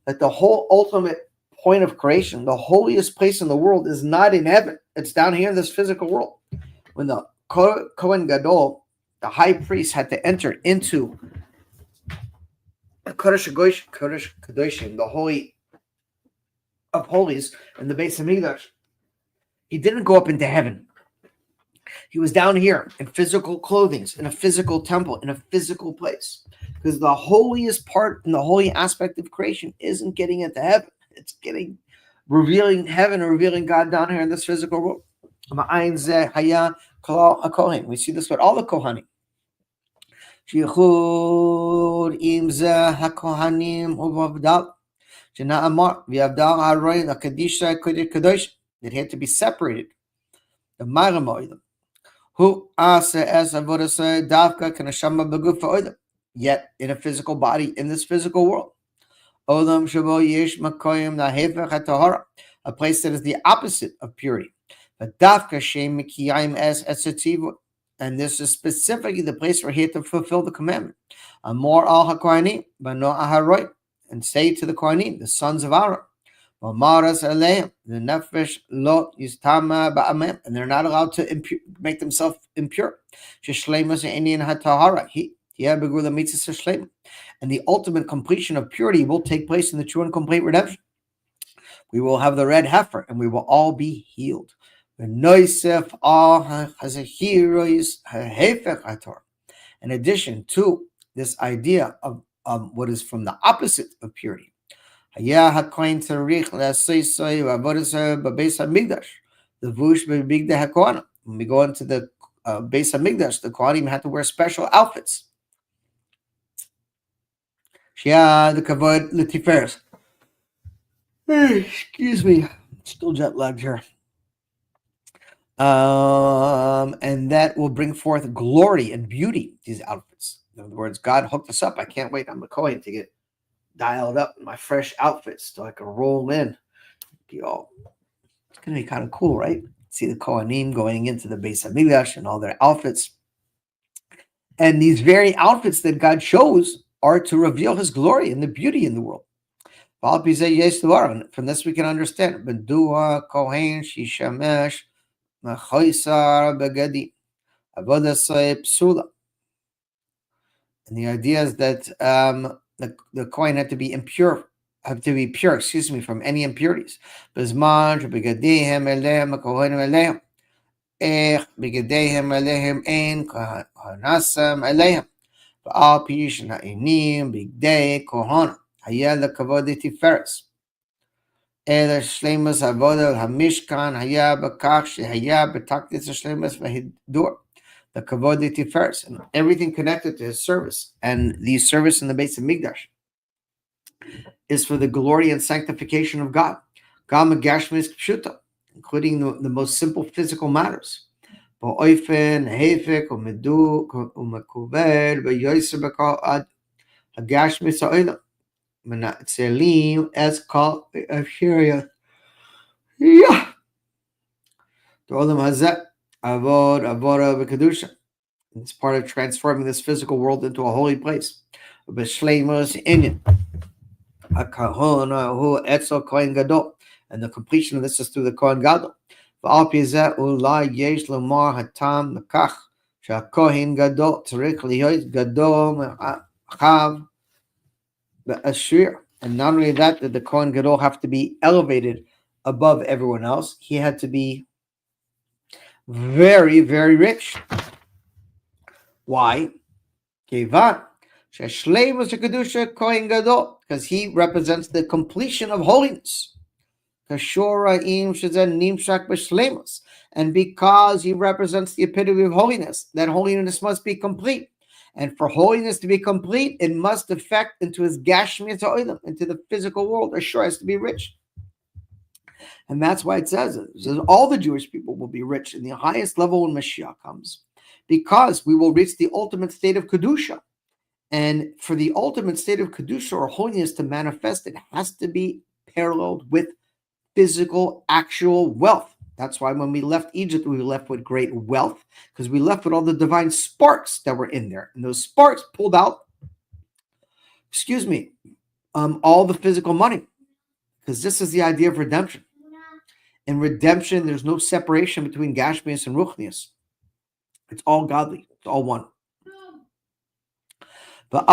Speaker 1: that the whole ultimate point of creation, the holiest place in the world, is not in heaven. It's down here in this physical world. When the Kohen Gadol, the high priest, had to enter into Kodesh Kadoshim, the holy of holies, in the Beis Hamikdash, he didn't go up into heaven. He was down here in physical clothing, in a physical temple, in a physical place. Because the holiest part and the holy aspect of creation isn't getting into heaven. It's revealing heaven and revealing God down here in this physical world. We see this with all the Kohanim. It had to be separated. The Maram who yet in a physical body, in this physical world. Olam shabo yesh makoyim nahefech hatahara, a place that is the opposite of purity. But dafka shem mikiyim es etzivu, and this is specifically the place where he had to fulfill the commandment. Amor al hakohanim bano aharoi, and say to the kohanim, the sons of Aaron, Mamaras aleim the nefesh lo yistama ba'amem, and they're not allowed to make themselves impure. Sheshleimus einian hatahara he begula mitzvah shleim. And the ultimate completion of purity will take place in the true and complete redemption. We will have the red heifer, and we will all be healed. In addition to this idea of what is from the opposite of purity, when we go into the Beis Hamikdash, the Kohanim had to wear special outfits. Shia the kavod l'tiferes. Excuse me, still jet lagged here. And that will bring forth glory and beauty. These outfits. In other words, God hooked us up. I can't wait. I'm a Kohen to get dialed up in my fresh outfits so I can roll in. It's gonna be kind of cool, right? See the Kohanim going into the Beis Hamikdash and all their outfits. And these very outfits that God chose are to reveal his glory and the beauty in the world. From this we can understand. Bedua Kohen Shishamesh Machoisar Begadi Avodasai Psula. And the idea is that the Kohen had to be pure, from any impurities. Bezman Begadehem Elehem Kohenim Elehem. Begadehem Elehem Ein Kohanasam Elehem. All pish na'inim bigdei kohana haya lekavod tiferes. Ela shleimus avoda hamishkan haya bakach shehaya betaktis shleimus v'hidur. The kavod tiferes, and everything connected to his service, and the service in the Beis Hamikdash is for the glory and sanctification of God. Gam gashmis pshuta, including the most simple physical matters. באופן ההפך ומקובל ויוסר בכל עד הגשמיס העולם. מנצלים את כל האפשרויות. העולם הזה עבודה וקדושה. It's part of transforming this physical world into a holy place. B'shleimus inyan. HaKahona hu etzel kohen gadol. And the completion of this is through the Kohen Gadol. V'al pi zeh ulai yesh lomar hatam l'kach she'hakohen gadol tzarich lihot gadol me'achav be'ashir. And not only that, did the Kohen Gadol have to be elevated above everyone else, he had to be very, very rich. Why? Because he represents the completion of holiness. And because he represents the epitome of holiness, that holiness must be complete. And for holiness to be complete, it must affect into his gashmi ta'olam, into the physical world. Ashur has to be rich. And that's why it says all the Jewish people will be rich in the highest level when Mashiach comes, because we will reach the ultimate state of Kedusha. And for the ultimate state of Kedusha or holiness to manifest, it has to be paralleled with physical, actual wealth. That's why when we left Egypt, we left with great wealth, because we left with all the divine sparks that were in there. And those sparks pulled out, all the physical money, because this is the idea of redemption. In redemption, there's no separation between Gashmias and Ruchnias. It's all godly. It's all one. And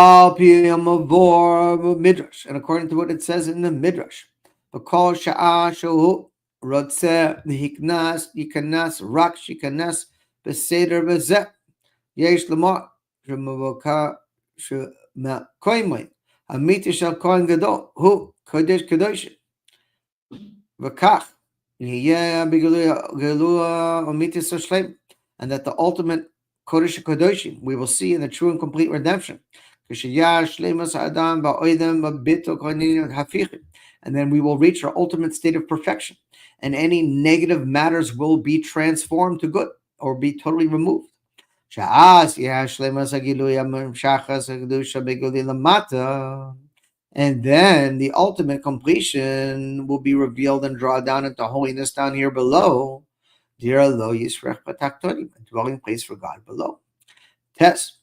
Speaker 1: according to what it says in the Midrash, and that the ultimate Kodesh Kodoshim we will see in the true and complete redemption. And then we will reach our ultimate state of perfection. And any negative matters will be transformed to good or be totally removed. And then the ultimate completion will be revealed and drawn down into holiness down here below. Dear lo yisrech b'taktonim, a dwelling place for God below. Test.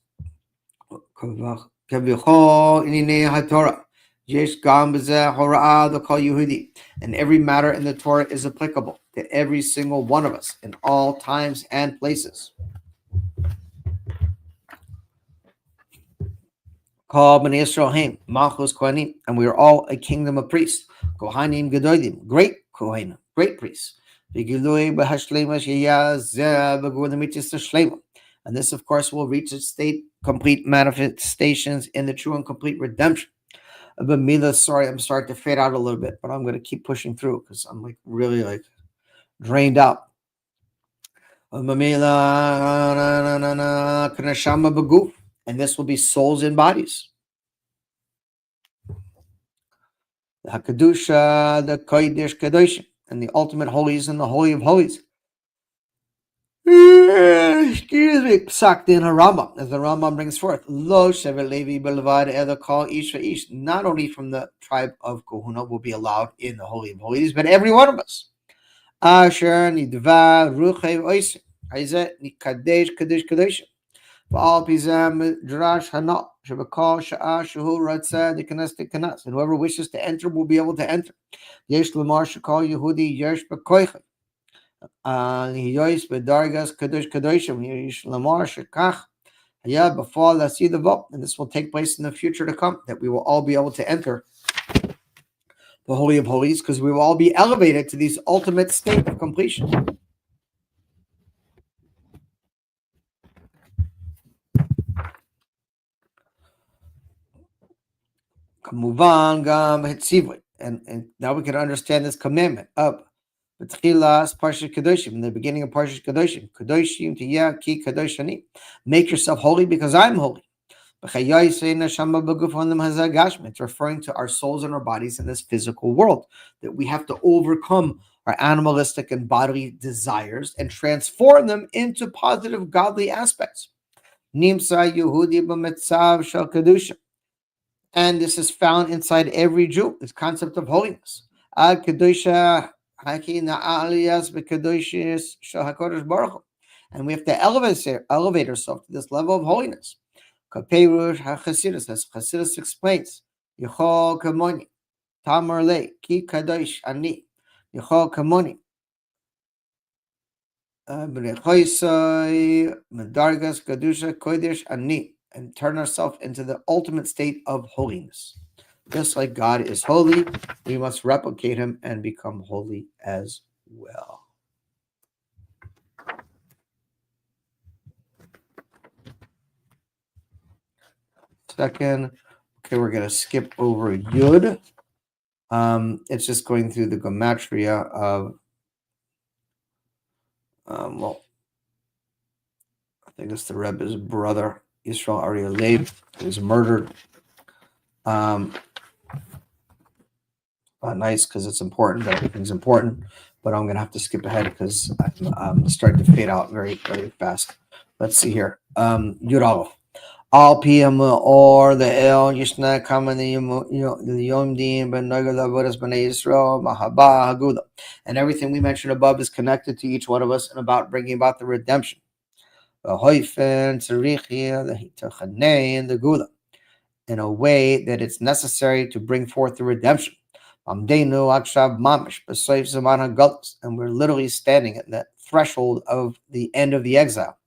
Speaker 1: Kav'chol inine haTorah. Yesh gam b'zeh hora'ah l'kol Yehudi. And every matter in the Torah is applicable to every single one of us in all times and places. Kol b'nei Yisrael heim malchus kohanim, and we are all a kingdom of priests. Kohanim gedolim, great kohanim, great priests. And this, of course, will reach its state, complete manifestations in the true and complete redemption. Sorry, I'm starting to fade out a little bit, but I'm going to keep pushing through because I'm really drained out. And this will be souls and bodies. The Hakadusha, the Kodesh Kadoshim, and the ultimate holies and the holy of holies. Excuse me, Psak in Rambam, as the Rambam brings forth, Lo Shevet Levi Belvad Ela Kol Ish Ish. Not only from the tribe of Kohuna will be allowed in the holy of holies, but every one of us. Asher Nidva Ruchev Oisim, Isaac Nikadesh Kadesh Kadeshim. V'al Pizam Drash Hanal Shabakal Sha'ah Shahu Ratzah Dikanas Dikanas. And whoever wishes to enter will be able to enter. Yesh Lamar Shakal Yehudi Yesh Bakoicha. Yois Bedargas Kadosh Kadoshim Yesh Lamar Shakach. Before let's see the vote. And this will take place in the future to come, that we will all be able to enter the Holy of Holies, because we will all be elevated to this ultimate state of completion. And now we can understand this commandment of B'tchilas Parshat Kedoshim, in the beginning of Parshat Kedoshim. Kedoshim tiyah ki kadosh ani. Make yourself holy because I'm holy. It's referring to our souls and our bodies in this physical world, that we have to overcome our animalistic and bodily desires and transform them into positive, godly aspects. Nimsa Yehudi b'metzav shel kedusha. And this is found inside every Jew, this concept of holiness. Ad kedusha haki na'aliyas b'kedushis shel hakodesh baruch hu. And we have to elevate ourselves to this level of holiness. Kaperush HaChasidus, as Chasidus explains, Yechol Kamoni, Tamar Le, Ki Kadosh Ani, Yechol Kamoni, B'nechoisai, Medargas Kadusha Kodesh Ani, and turn ourselves into the ultimate state of holiness. Just like God is holy, we must replicate him and become holy as well. Second, okay, we're going to skip over Yud. It's just going through the gematria of, well, I think it's the Rebbe's brother, Yisrael Aryeh Leib, who was murdered. Not nice because it's important, but everything's important. But I'm going to have to skip ahead because I'm starting to fade out very, very fast. Let's see here. Yud Aleph. Al PM or the El Yishna Kaman the Yom Din Ben Nagel Avodas Bnei Yisrael Mahaba Haguda. And everything we mentioned above is connected to each one of us and about bringing about the redemption. The Hoifen, Tzarichia, the Hitachanei, and the Gula, in a way that it's necessary to bring forth the redemption. Amdeinu Akshav Mamish, B'Soif Zaman HaGalus, and we're literally standing at that threshold of the end of the exile.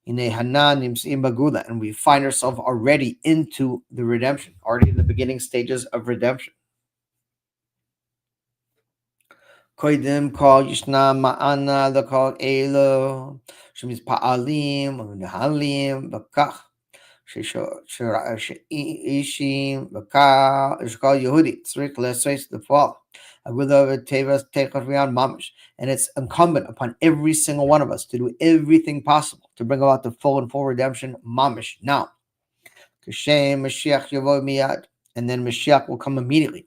Speaker 1: And we find ourselves already into the redemption, already in the beginning stages of redemption. Koidim called Yishna Ma'ana, the called Elo, Shemis Pa'alim, Nahalim, Bakach, Ishim, Bakach, it's called Yehudi, Tzrik Lesois, the fall. And it's incumbent upon every single one of us to do everything possible to bring about the full and full redemption, mamish, now. And then Mashiach will come immediately.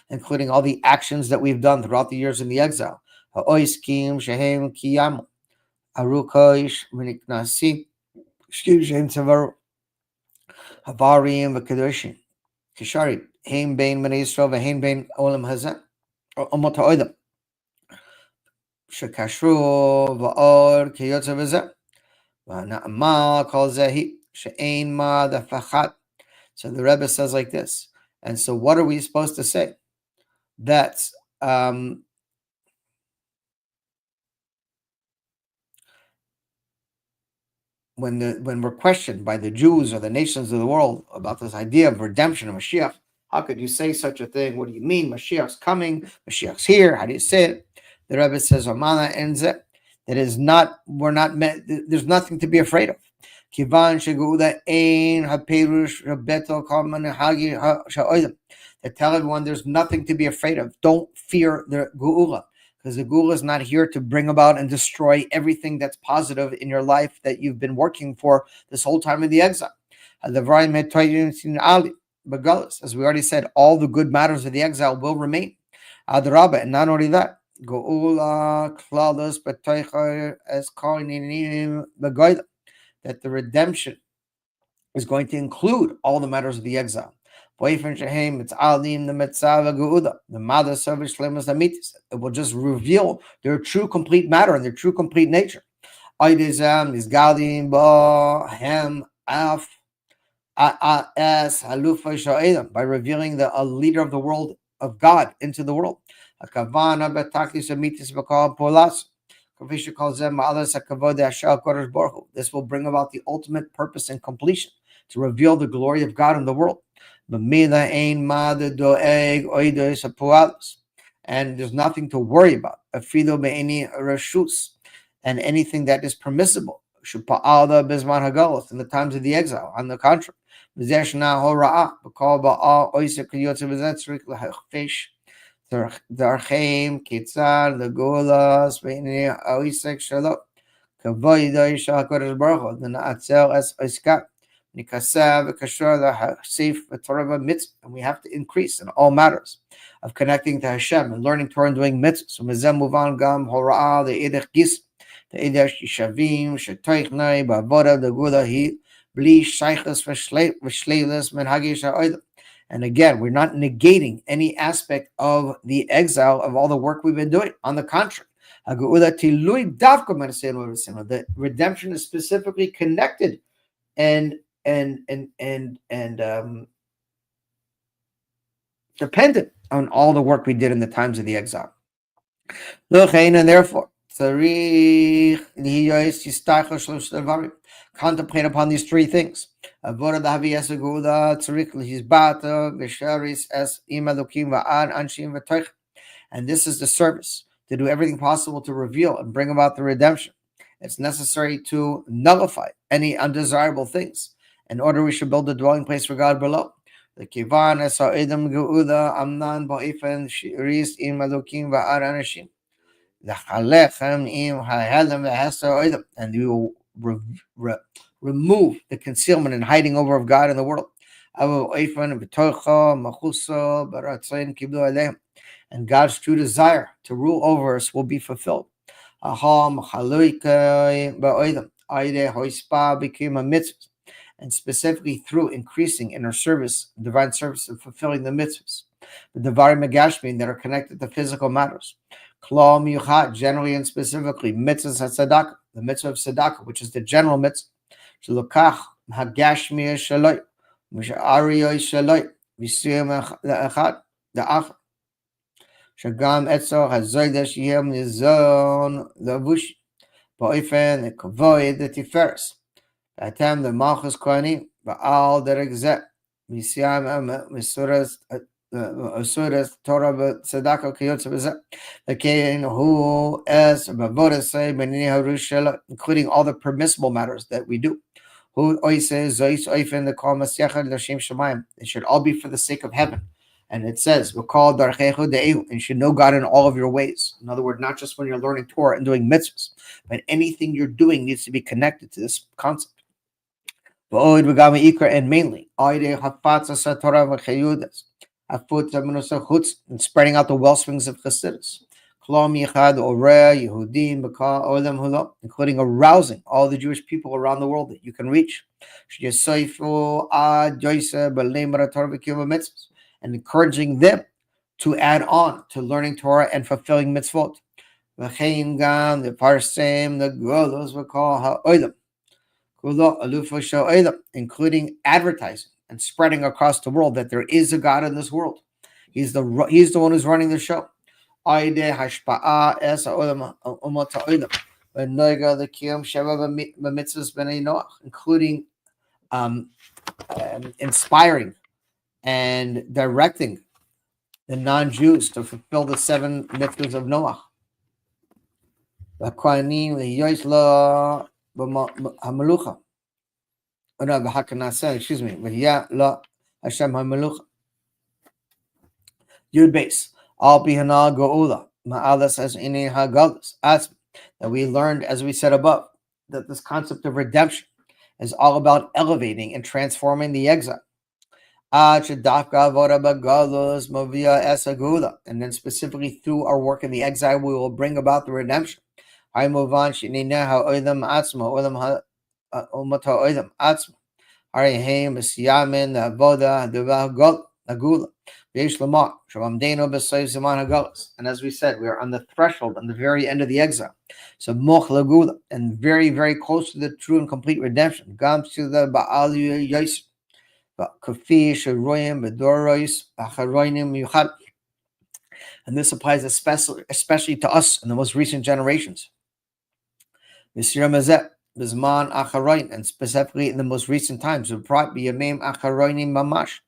Speaker 1: Including all the actions that we've done throughout the years in the exile. Havarim v'kedoshim, Kishari, Hain Bain Ben Yisrael v'Hain Bain Olam Hazeh, or Omot Ha'odim, Shekashru v'Or Kiyotze v'Zeh, v'Na'amal Kol Zehi, She'ein Ma Dafachat. So the Rebbe says like this. And so what are we supposed to say? That when we're questioned by the Jews or the nations of the world about this idea of redemption of Mashiach, how could you say such a thing? What do you mean? Mashiach's coming. Mashiach's here. How do you say it? The Rebbe says, Amana enze, that is not, we're not meant, there's nothing to be afraid of. Kivan sheguda ein haperush rabeto kalman hagi sha'odim. They tell everyone there's nothing to be afraid of. Don't fear the geula, because the geula is not here to bring about and destroy everything that's positive in your life that you've been working for this whole time in the exile. As we already said, all the good matters of the exile will remain. Adrabah, and not only that, that the redemption is going to include all the matters of the exile. It will just reveal their true complete matter and their true complete nature. By revealing the leader of the world of God into the world. This will bring about the ultimate purpose and completion, to reveal the glory of God in the world. And there's nothing to worry about. And anything that is permissible in the times of the exile. On the contrary, Darchem Kitzar the Gulas Bini Oisek Shalom Kavoida Shakadosh Baruch Hu the Naatzel as Oiska Nikasav Kashor the Hasif Torah mitzvah, and we have to increase in all matters of connecting to Hashem and learning Torah and doing mitzvahs. So Mezem Muvan Gam Hora'ah the Edech Gis the Edech Shavim Shetoichnai Bavoda the Gula Hi Bli Shaychus Veshleilis Menhagi Sha'oid. And again, we're not negating any aspect of the exile of all the work we've been doing. On the contrary, the redemption is specifically connected and dependent on all the work we did in the times of the exile. And therefore, contemplate upon these three things. And this is the service, to do everything possible to reveal and bring about the redemption. It's necessary to nullify any undesirable things in order we should build a dwelling place for God below. The Kivan Esa'idam Geuda Amnan Ba'ifen Shiris Im Alukim Va'ar Anashim. And we will remove the concealment and hiding over of God in the world. And God's true desire to rule over us will be fulfilled. And specifically through increasing in our service, divine service, and fulfilling the mitzvahs, the Devarim Megashmin that are connected to physical matters. Klal Miyuchat, generally and specifically, mitzvahs HaTzedakah, the mitzvah of tzedakah, which is the general mitzvah. Shalokach Hagashmi Shaloi, Misharioi Shaloi, Visiyam Echad, the Ach. Shagam Etzo Hazoidesh Yem Yizon, the Vush, Boifen, the Kavoid, the Tiferes. Atem the Malchus Kohanim, Baal Derek Zet, Visiyam Misuras. Torah Tzedakah Kiyotz Bezet, the Kain who as Bavodah Benini Harushela, including all the permissible matters that we do. Who oises Zois Oifen the Kol Masyachad Lashem Shemayim. It should all be for the sake of heaven. And it says, we'll call Darchechu De'ehu, and you should know God in all of your ways. In other words, not just when you're learning Torah and doing mitzvahs, but anything you're doing needs to be connected to this concept. And mainly, and spreading out the well springs of Chassidus, including arousing all the Jewish people around the world that you can reach, and encouraging them to add on to learning Torah and fulfilling mitzvot. The parsim, the golos we call ha'olam, including advertising and spreading across the world that there is a God in this world. He's the one who's running the show. Including inspiring and directing the non-Jews to fulfill the 7 mitzvahs of Noah. Yud base. Al bihana go'ula. Ma'alas as ini hagalas. That we learned, as we said above, that this concept of redemption is all about elevating and transforming the exile. And then specifically through our work in the exile, we will bring about the redemption. And as we said, we are on the threshold, on the very end of the exile. So moch lagula, and very, very close to the true and complete redemption. Gam to the Baal Yosef. And this applies especially to us in the most recent generations. And specifically in the most recent times, mamash.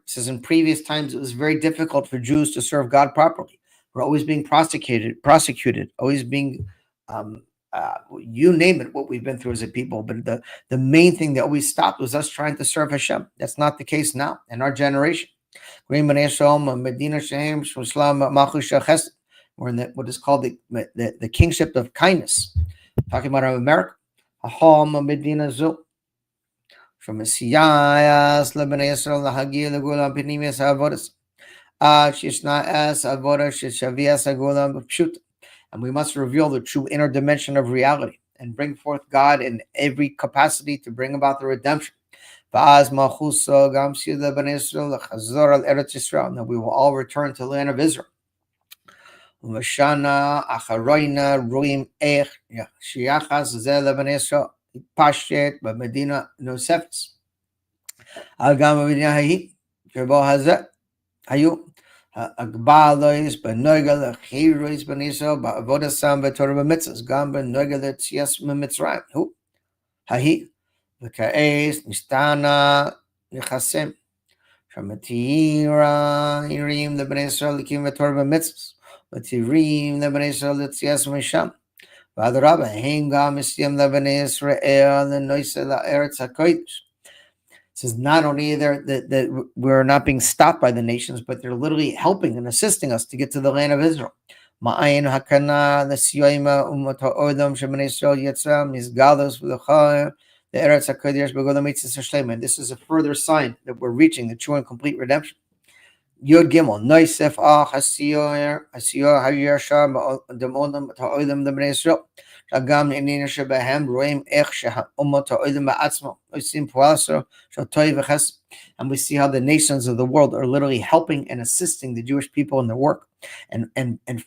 Speaker 1: Says in previous times it was very difficult for Jews to serve God properly. We're always being prosecuted, always being you name it, what we've been through as a people. But the main thing that always stopped was us trying to serve Hashem. That's not the case now in our generation. We're in what is called the kingship of kindness. Talking about America. From Messias, Lebanon, Israel, Lahagi, Lagula, Pinimis, Avodas. Shishna as Avoda, Shishavias, Agula, Pshut. And we must reveal the true inner dimension of reality and bring forth God in every capacity to bring about the redemption. And that we will all return to the land of Israel. Pashtet במדינה נוספת. אבל גם במדינה ההיא, שבו הזה, היו הגבלות בנוגע לחירויות בני ישראל, בעבודתם בתורה ובמצוות, גם בנוגע ליציאה ממצרים, ההיא, וכעת נסתנה נכסים, שמתירים לבני ישראל להקים בתורה ובמצוות, מתירים לבני ישראל ליציאה משם. ואדרבה, הם גם מסיים לבני ישראל לנוסע לארץ הקודש. It says not only that we're not being stopped by the nations, but they're literally helping and assisting us to get to the land of Israel. Ma'ayin hakana l'siyoyma umot ha'odam shebnei Yisrael yetza mizgalos v'lochayim the eretz hakodesh b'godam mitzvah shlema. And this is a further sign that we're reaching the true and complete redemption. Yod Gimel Noisef Hasiyor Hayir Sham Demodam Ta'odim the Bnei Yisrael Shagam Inina Shebehem Roim Ech She'Umot Ta'odim Ba'atzmo Oisim Puaso Shatoy V'Ches. And we see how the nations of the world are literally helping and assisting the Jewish people in their work, and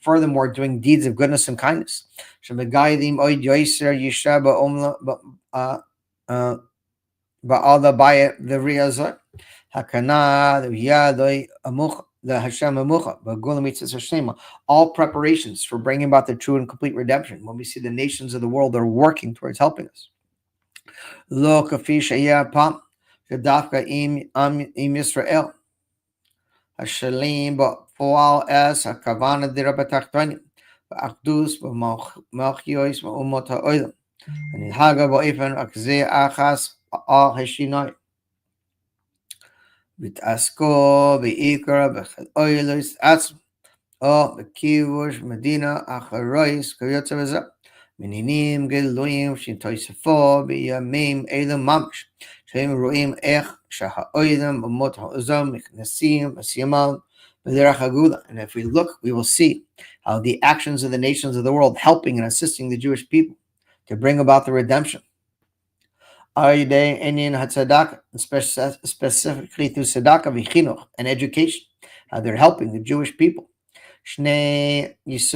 Speaker 1: furthermore doing deeds of goodness and kindness. Shemegaidim Oid Yoiser Yisha Ba'omla Ba'ala Baya the Riyazot. Hakana, the Hashem Amucha, all preparations for bringing about the true and complete redemption. When we see the nations of the world are working towards helping us. Lo kafi shaya pam, Gadafka im Israel. Hashalim ba'foal es hakavana dirabatachtani, ba'akdus ba'malchiyos ba'umot ha'olam. And in Haga ba'ifan akzeh achas al hashinoi. B'tasko b'ikra b'chadoylos atzm o b'kivush medina acharois kayotza v'zeh meninim geluim shintoisafo b'yamim elam mamash shem roim ech shaha'oidam b'mot ha'ozam mechnesim b'siyamal b'derach hagula. And if we look, we will see how the actions of the nations of the world helping and assisting the Jewish people to bring about the redemption. Specifically through tzedakah v'chinuch and education, how they're helping the Jewish people. And these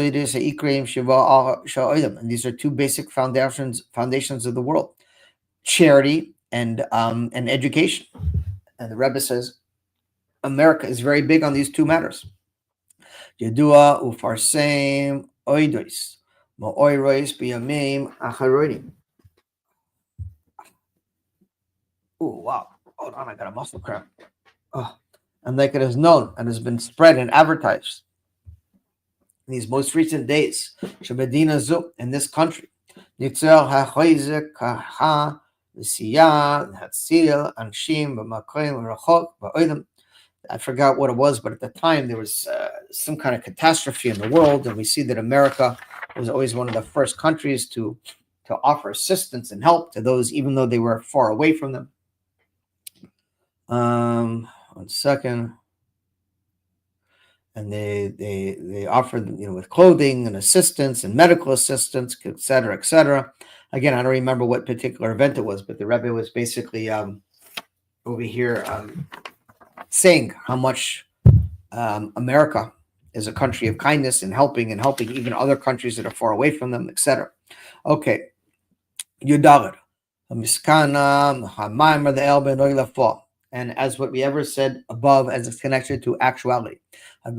Speaker 1: are two basic foundations of the world: charity and education. And the Rebbe says America is very big on these two matters. Yedua ufarsem oidos ma'oiros b'yamim acharodim. Oh, wow. Hold on, I got a muscle cramp. Oh. And like it is known and has been spread and advertised in these most recent days, Shemedina Zu, in this country, Nitzel HaChoyzek HaHa L'Siyah L'Hatzil Anshim B'Makoyim L'Rachok B'Oidem. I forgot what it was, but at the time there was some kind of catastrophe in the world, and we see that America was always one of the first countries to offer assistance and help to those, even though they were far away from them. 1 second. And they offered, with clothing and assistance and medical assistance, et cetera, et cetera. Again, I don't remember what particular event it was, but the Rebbe was basically over here saying how much America is a country of kindness and helping even other countries that are far away from them, et cetera. Okay. Yudagar. And as what we ever said above, as it's connected to actuality, and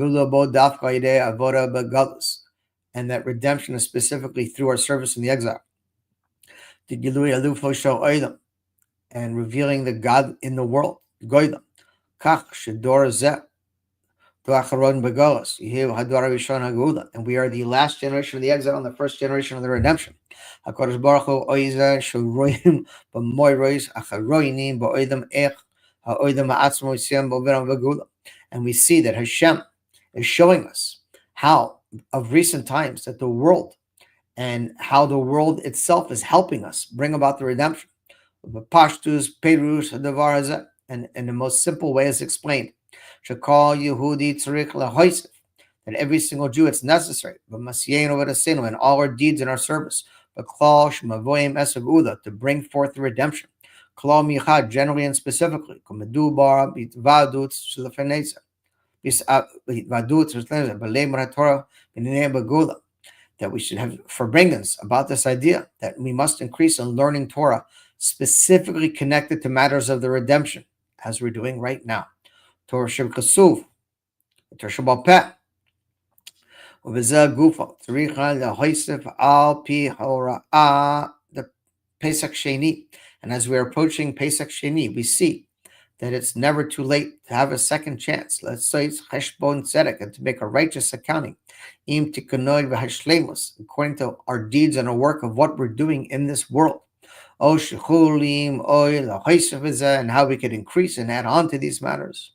Speaker 1: that redemption is specifically through our service in the exile, and revealing the God in the world, And we are the last generation of the exile and the first generation of the redemption. HaKadosh Baruch Hu oiza shoroim b'moirois acharoinim ba'oidam ech ha'oidam ha'atzmo yisem b'overam v'gula. And we see that Hashem is showing us how, of recent times, that the world and how the world itself is helping us bring about the redemption. Pashtus, Perush, Davar Hazeh, and in the most simple way is explained. Shakal Yehudi Tzarich Lahoisef, that every single Jew it's necessary, but Masiyenu V'Rasenu, and all our deeds in our service, but Klal Shmavoyim Esagula, to bring forth the redemption. Klal Michad, generally and specifically, Kumedubar, Bitvadut, Shilafeneza, Bitvadut, Shilafeneza, Balei Maratora, Binei Bagula, that we should have forbearance about this idea that we must increase in learning Torah specifically connected to matters of the redemption, as we're doing right now. Torah Sheb Kasuv, Torah Shebal Peh, Uvizah Gufa, Tzricha Lehoisef Al Pi Hora'ah, the Pesach Sheni. And as we're approaching Pesach Sheni, we see that it's never too late to have a second chance. Let's say it's Cheshbon Tzedek, and to make a righteous accounting, Im Tikunoi V'Hashlemus, according to our deeds and our work of what we're doing in this world. And how we could increase and add on to these matters.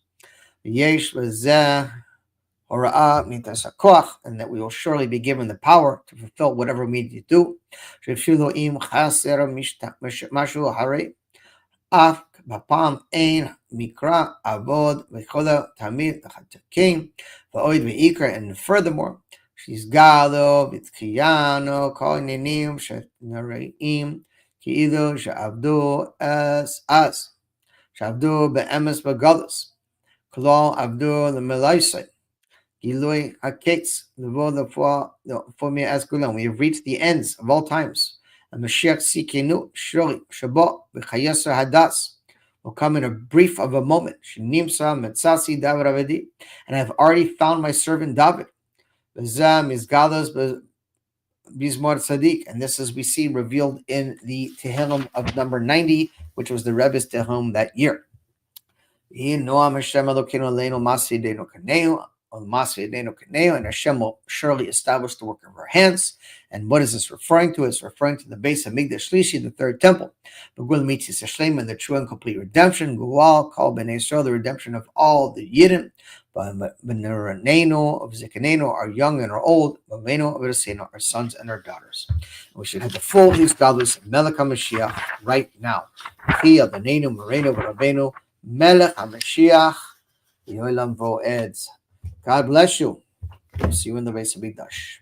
Speaker 1: And that we will surely be given the power to fulfill whatever we need to do. בפעם אין מקרא עבוד וכל תמיד לחתקים ועוד ועיקר, and furthermore שיסגלו ותחיינו כל עניינים שנראים כאילו שעבדו אז שעבדו באמס בגלוס כלא עבדו למלאסי גילוי הקץ לבוא לפורמי as כולם. We have reached the ends of all times, and Moshiach Sikenu surely Shabbat v'chayeser hadas will come in a brief of a moment. Shnimsa metzasi David Avedi, and I have already found my servant David. B'zeh mizgalos b'zmor tzaddik, and this is we see revealed in the Tehillim of number 90, which was the Rebbe's Tehillim that year. Noam Hashem Elokeinu aleinu masi yedenu kaneu. And Hashem will surely establish the work of our hands. And what is this referring to? It's referring to the base of Migdash Shlishi, the third temple. And the true and complete redemption. Gual, Kal Ben Yisrael, the redemption of all the Yidden. Of Zekanenu, our young and our old. Of our sons and our daughters. And we should have the full of these godless Melech HaMashiach right now. Melech HaMashiach. God bless you. See you in the base of Migdash.